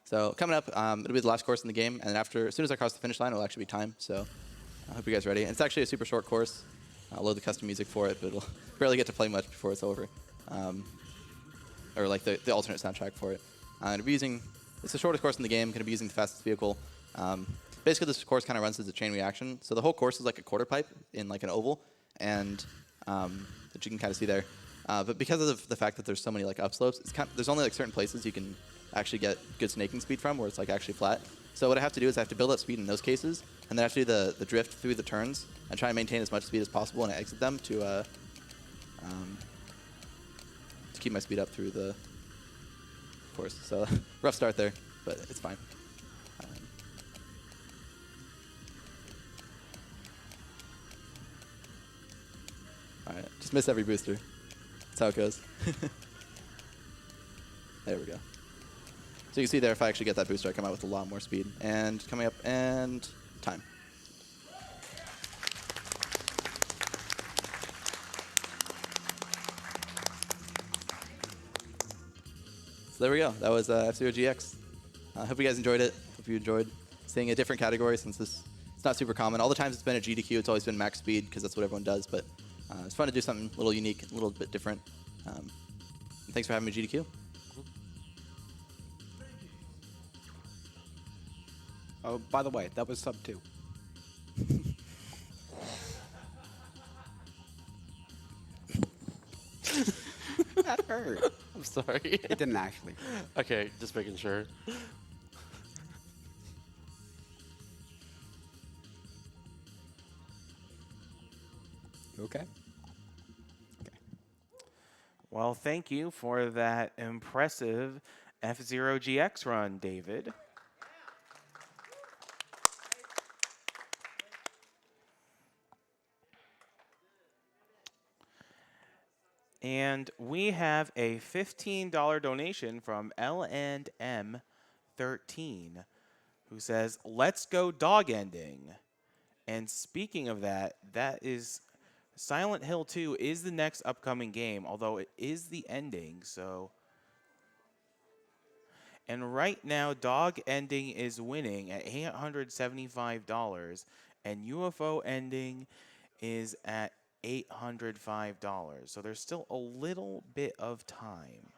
So coming up, it'll be the last course in the game, and after, as soon as I cross the finish line, it'll actually be time. So I hope you guys are ready. And it's actually a super short course. I'll load the custom music for it, but it'll barely get to play much before it's over. Or like the alternate soundtrack for it. It'll be using, it's the shortest course in the game, going to be using the fastest vehicle. Basically, this course kind of runs as a chain reaction. So the whole course is like a quarter pipe in like an oval, and that you can kind of see there. But because of the fact that there's so many like upslopes, it's there's only like certain places you can actually get good snaking speed from, where it's like actually flat. So what I have to do is I have to build up speed in those cases, and then I have to do the drift through the turns and try and maintain as much speed as possible and exit them to keep my speed up through the course. So rough start there, but it's fine. All right, just miss every booster. That's how it goes. There we go. So you can see there, if I actually get that booster, I come out with a lot more speed. And coming up, and time. So there we go. That was F-Zero GX. I hope you guys enjoyed it. Hope you enjoyed seeing a different category since it's not super common. All the times it's been a GDQ, it's always been max speed because that's what everyone does. But it's fun to do something a little unique, a little bit different. And thanks for having me, GDQ. Oh, by the way, that was sub 2. That hurt. I'm sorry. It didn't actually. Okay, just making sure. Okay. Well, thank you for that impressive F-Zero GX run, David. And we have a $15 donation from L&M13, who says, "Let's go dog ending." And speaking of that, that is Silent Hill 2 is the next upcoming game, although it is the ending, so. And right now, dog ending is winning at $875, and UFO ending is at $805. So there's still a little bit of time.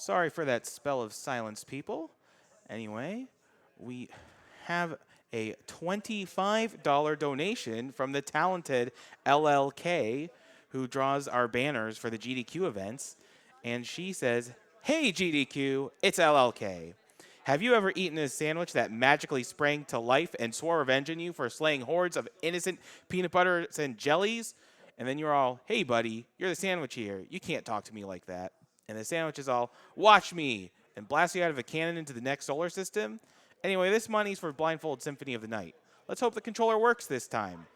Sorry for that spell of silence, people. Anyway, we have a $25 donation from the talented LLK, who draws our banners for the GDQ events. And she says, "Hey GDQ, it's LLK. Have you ever eaten a sandwich that magically sprang to life and swore revenge on you for slaying hordes of innocent peanut butters and jellies? And then you're all, 'Hey buddy, you're the sandwich here. You can't talk to me like that.' And the sandwich is all, 'Watch me,' and blast you out of a cannon into the next solar system? Anyway, this money's for Blindfold Symphony of the Night. Let's hope the controller works this time."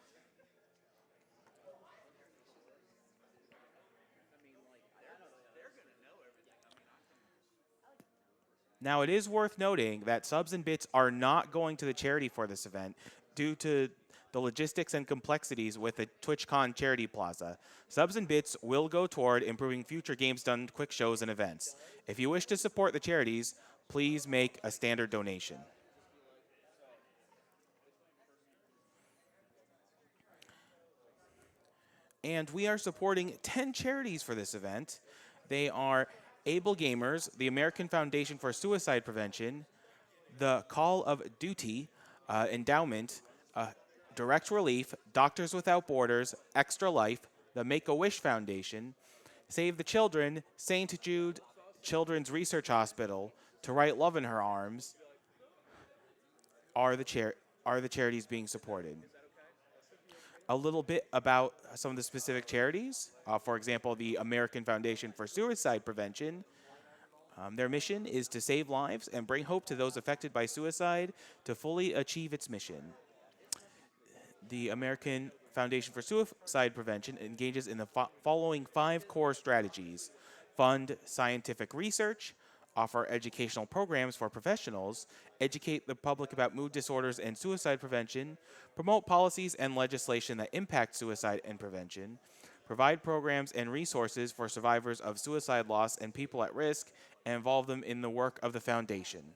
Now, it is worth noting that subs and bits are not going to the charity for this event due to the logistics and complexities with the TwitchCon Charity Plaza. Subs and bits will go toward improving future Games Done quick shows and events. If you wish to support the charities, please make a standard donation. And we are supporting 10 charities for this event. They are Able Gamers, the American Foundation for Suicide Prevention, the Call of Duty Endowment, Direct Relief, Doctors Without Borders, Extra Life, the Make-A-Wish Foundation, Save the Children, St. Jude Children's Research Hospital, To Write Love in Her Arms are the charities being supported. A little bit about some of the specific charities. For example, the American Foundation for Suicide Prevention. Their mission is to save lives and bring hope to those affected by suicide to fully achieve its mission. The American Foundation for Suicide Prevention engages in the following 5 core strategies: fund scientific research, offer educational programs for professionals, educate the public about mood disorders and suicide prevention, promote policies and legislation that impact suicide and prevention, provide programs and resources for survivors of suicide loss and people at risk, and involve them in the work of the foundation.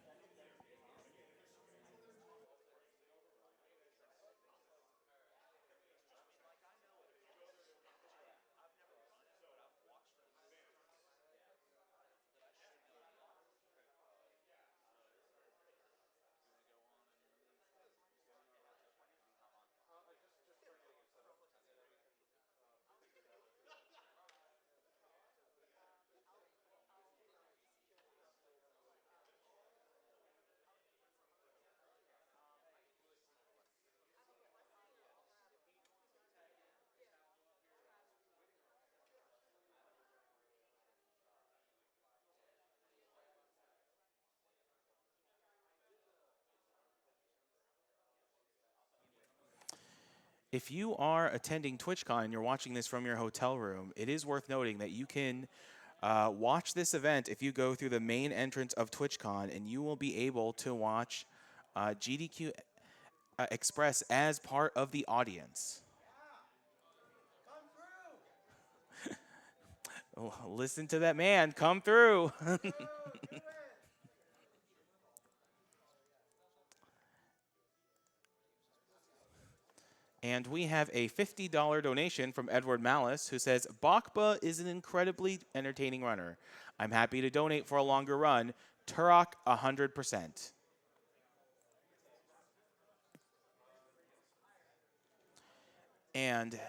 If you are attending TwitchCon and you're watching this from your hotel room, it is worth noting that you can watch this event if you go through the main entrance of TwitchCon, and you will be able to watch GDQ Express as part of the audience. Listen to that man, come through. And we have a $50 donation from Edward Malice, who says, "Bakba is an incredibly entertaining runner. I'm happy to donate for a longer run. Turok 100%. And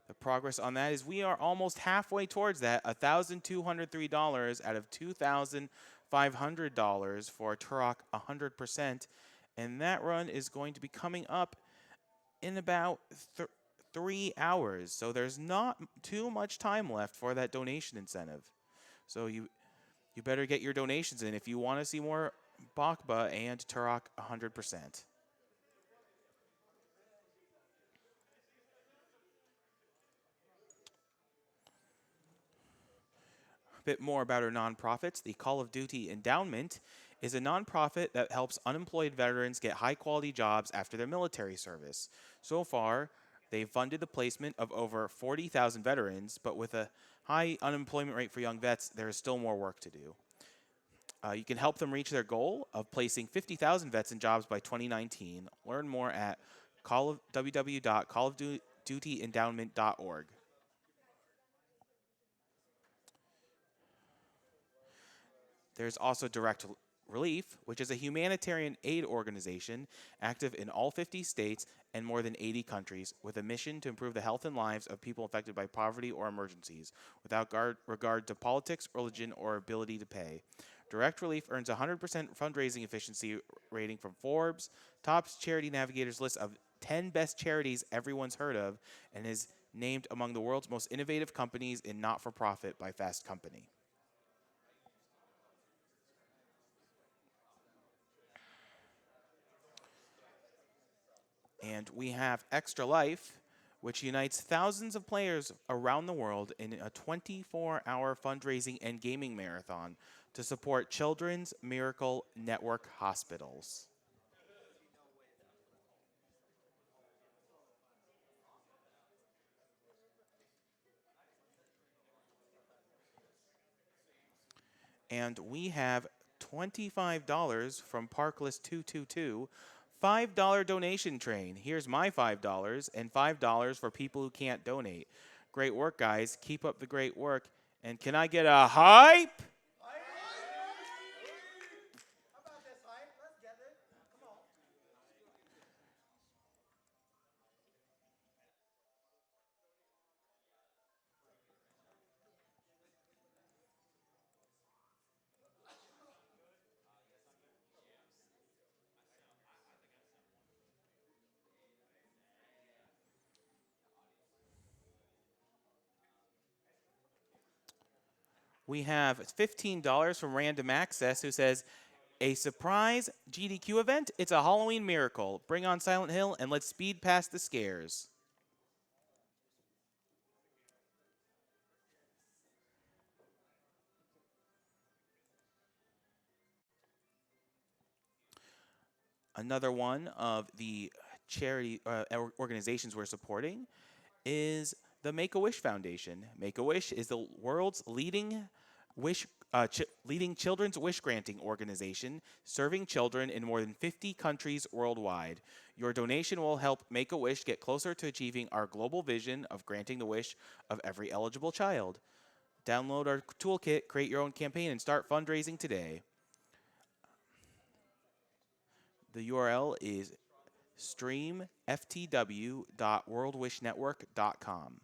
the progress on that is we are almost halfway towards that. $1,203 out of $2,500 for Turok 100%. And that run is going to be coming up in about 3 hours. So there's not too much time left for that donation incentive. So you better get your donations in if you want to see more Bakba and Turok 100%. Bit more about our nonprofits. The Call of Duty Endowment is a nonprofit that helps unemployed veterans get high-quality jobs after their military service. So far, they've funded the placement of over 40,000 veterans, but with a high unemployment rate for young vets, there is still more work to do. You can help them reach their goal of placing 50,000 vets in jobs by 2019. Learn more at www.callofdutyendowment.org. There's also Direct Relief, which is a humanitarian aid organization active in all 50 states and more than 80 countries, with a mission to improve the health and lives of people affected by poverty or emergencies, without regard to politics, religion, or ability to pay. Direct Relief earns a 100% fundraising efficiency rating from Forbes, Top's Charity Navigator's list of 10 best charities everyone's heard of, and is named among the world's most innovative companies in not-for-profit by Fast Company. And we have Extra Life, which unites thousands of players around the world in a 24-hour fundraising and gaming marathon to support Children's Miracle Network hospitals. And we have $25 from Parklist222, $5 donation train. Here's my $5 and $5 for people who can't donate. Great work, guys. Keep up the great work. And can I get a hype? We have $15 from Random Access, who says, a surprise GDQ event? It's a Halloween miracle. Bring on Silent Hill and let's speed past the scares. Another one of the charity organizations we're supporting is the Make-A-Wish Foundation. Make-A-Wish is the world's leading children's wish granting organization, serving children in more than 50 countries worldwide. Your donation will help Make-A-Wish get closer to achieving our global vision of granting the wish of every eligible child. Download our toolkit, create your own campaign, and start fundraising today. The URL is streamftw.worldwishnetwork.com.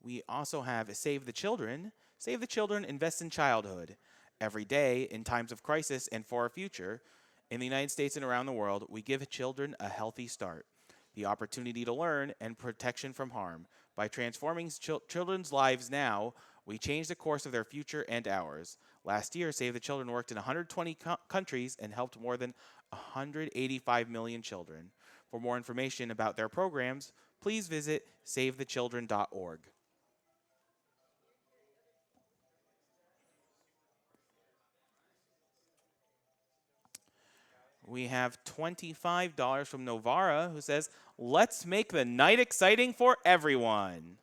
We also have Save the Children. Save the Children invests in childhood. Every day, in times of crisis and for our future, in the United States and around the world, we give children a healthy start, the opportunity to learn, and protection from harm. By transforming children's lives now, we change the course of their future and ours. Last year, Save the Children worked in 120 countries and helped more than 185 million children. For more information about their programs, please visit savethechildren.org. We have $25 from Novara, who says, let's make the night exciting for everyone.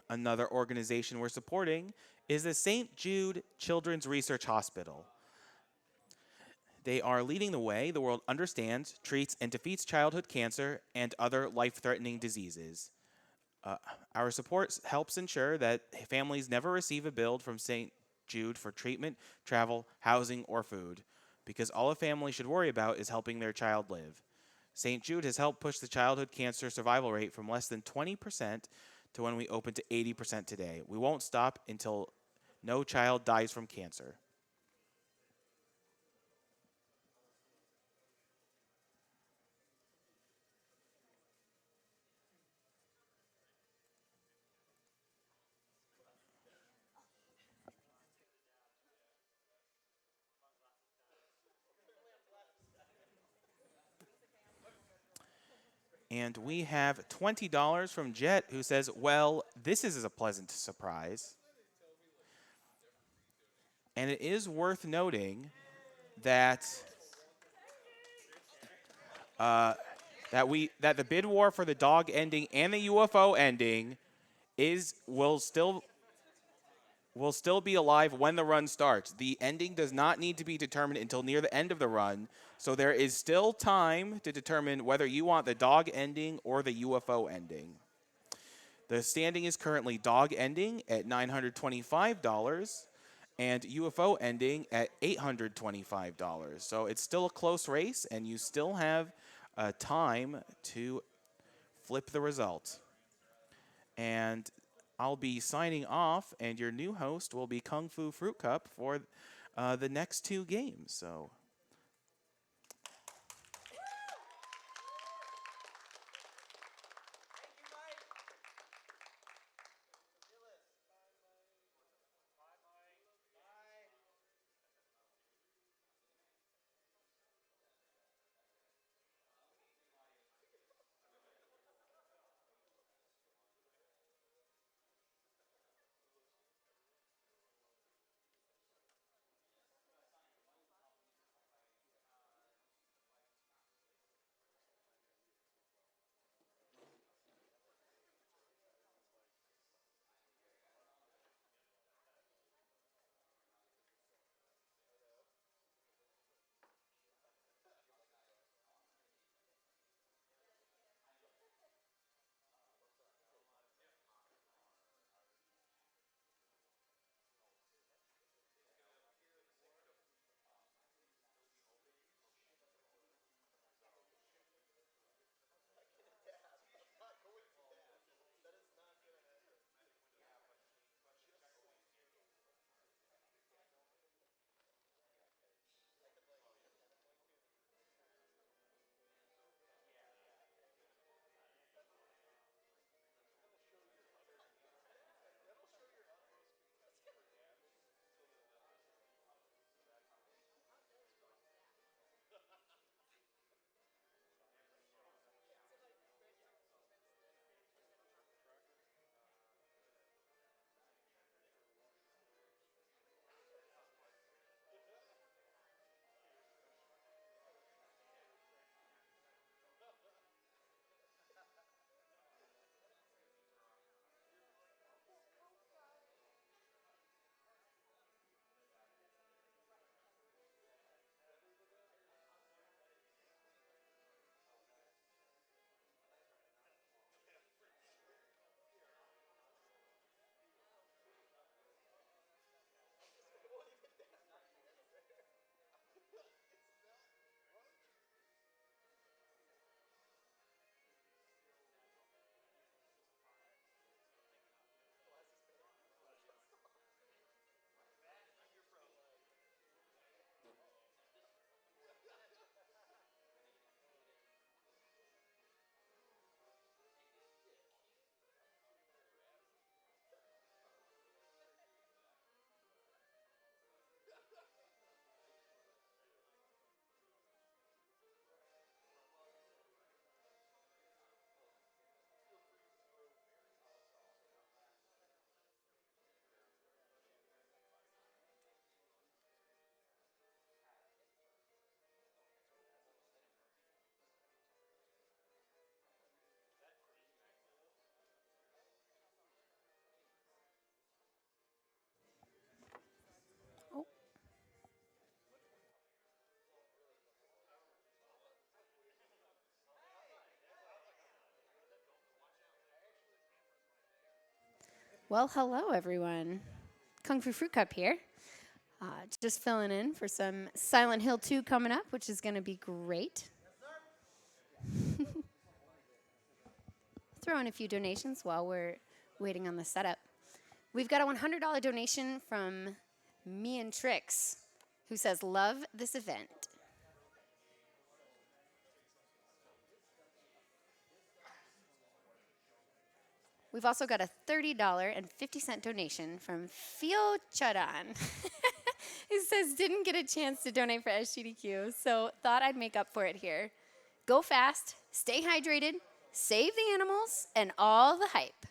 Another organization we're supporting is the St. Jude Children's Research Hospital. They are leading the way. The world understands, treats, and defeats childhood cancer and other life-threatening diseases. Our support helps ensure that families never receive a bill from St. Jude for treatment, travel, housing, or food, because all a family should worry about is helping their child live. St. Jude has helped push the childhood cancer survival rate from less than 20% to when we open to 80% today. We won't stop until no child dies from cancer. And we have $20 from Jet, who says, well, this is a pleasant surprise. And it is worth noting that that the bid war for the dog ending and the UFO ending will still will still be alive when the run starts. The ending does not need to be determined until near the end of the run, so there is still time to determine whether you want the dog ending or the UFO ending. The standing is currently dog ending at $925 and UFO ending at $825. So it's still a close race, and you still have time to flip the result. And I'll be signing off, and your new host will be Kung Fu Fruit Cup for the next 2 games. So. Well, hello, everyone. Kung Fu Fruit Cup here. Just filling in for some Silent Hill 2 coming up, which is going to be great. Throw in a few donations while we're waiting on the setup. We've got a $100 donation from Me and Trix, who says, "Love this event." We've also got a $30.50 donation from Fio Charan. He says, "Didn't get a chance to donate for SGDQ, so thought I'd make up for it here. Go fast, stay hydrated, save the animals, and all the hype.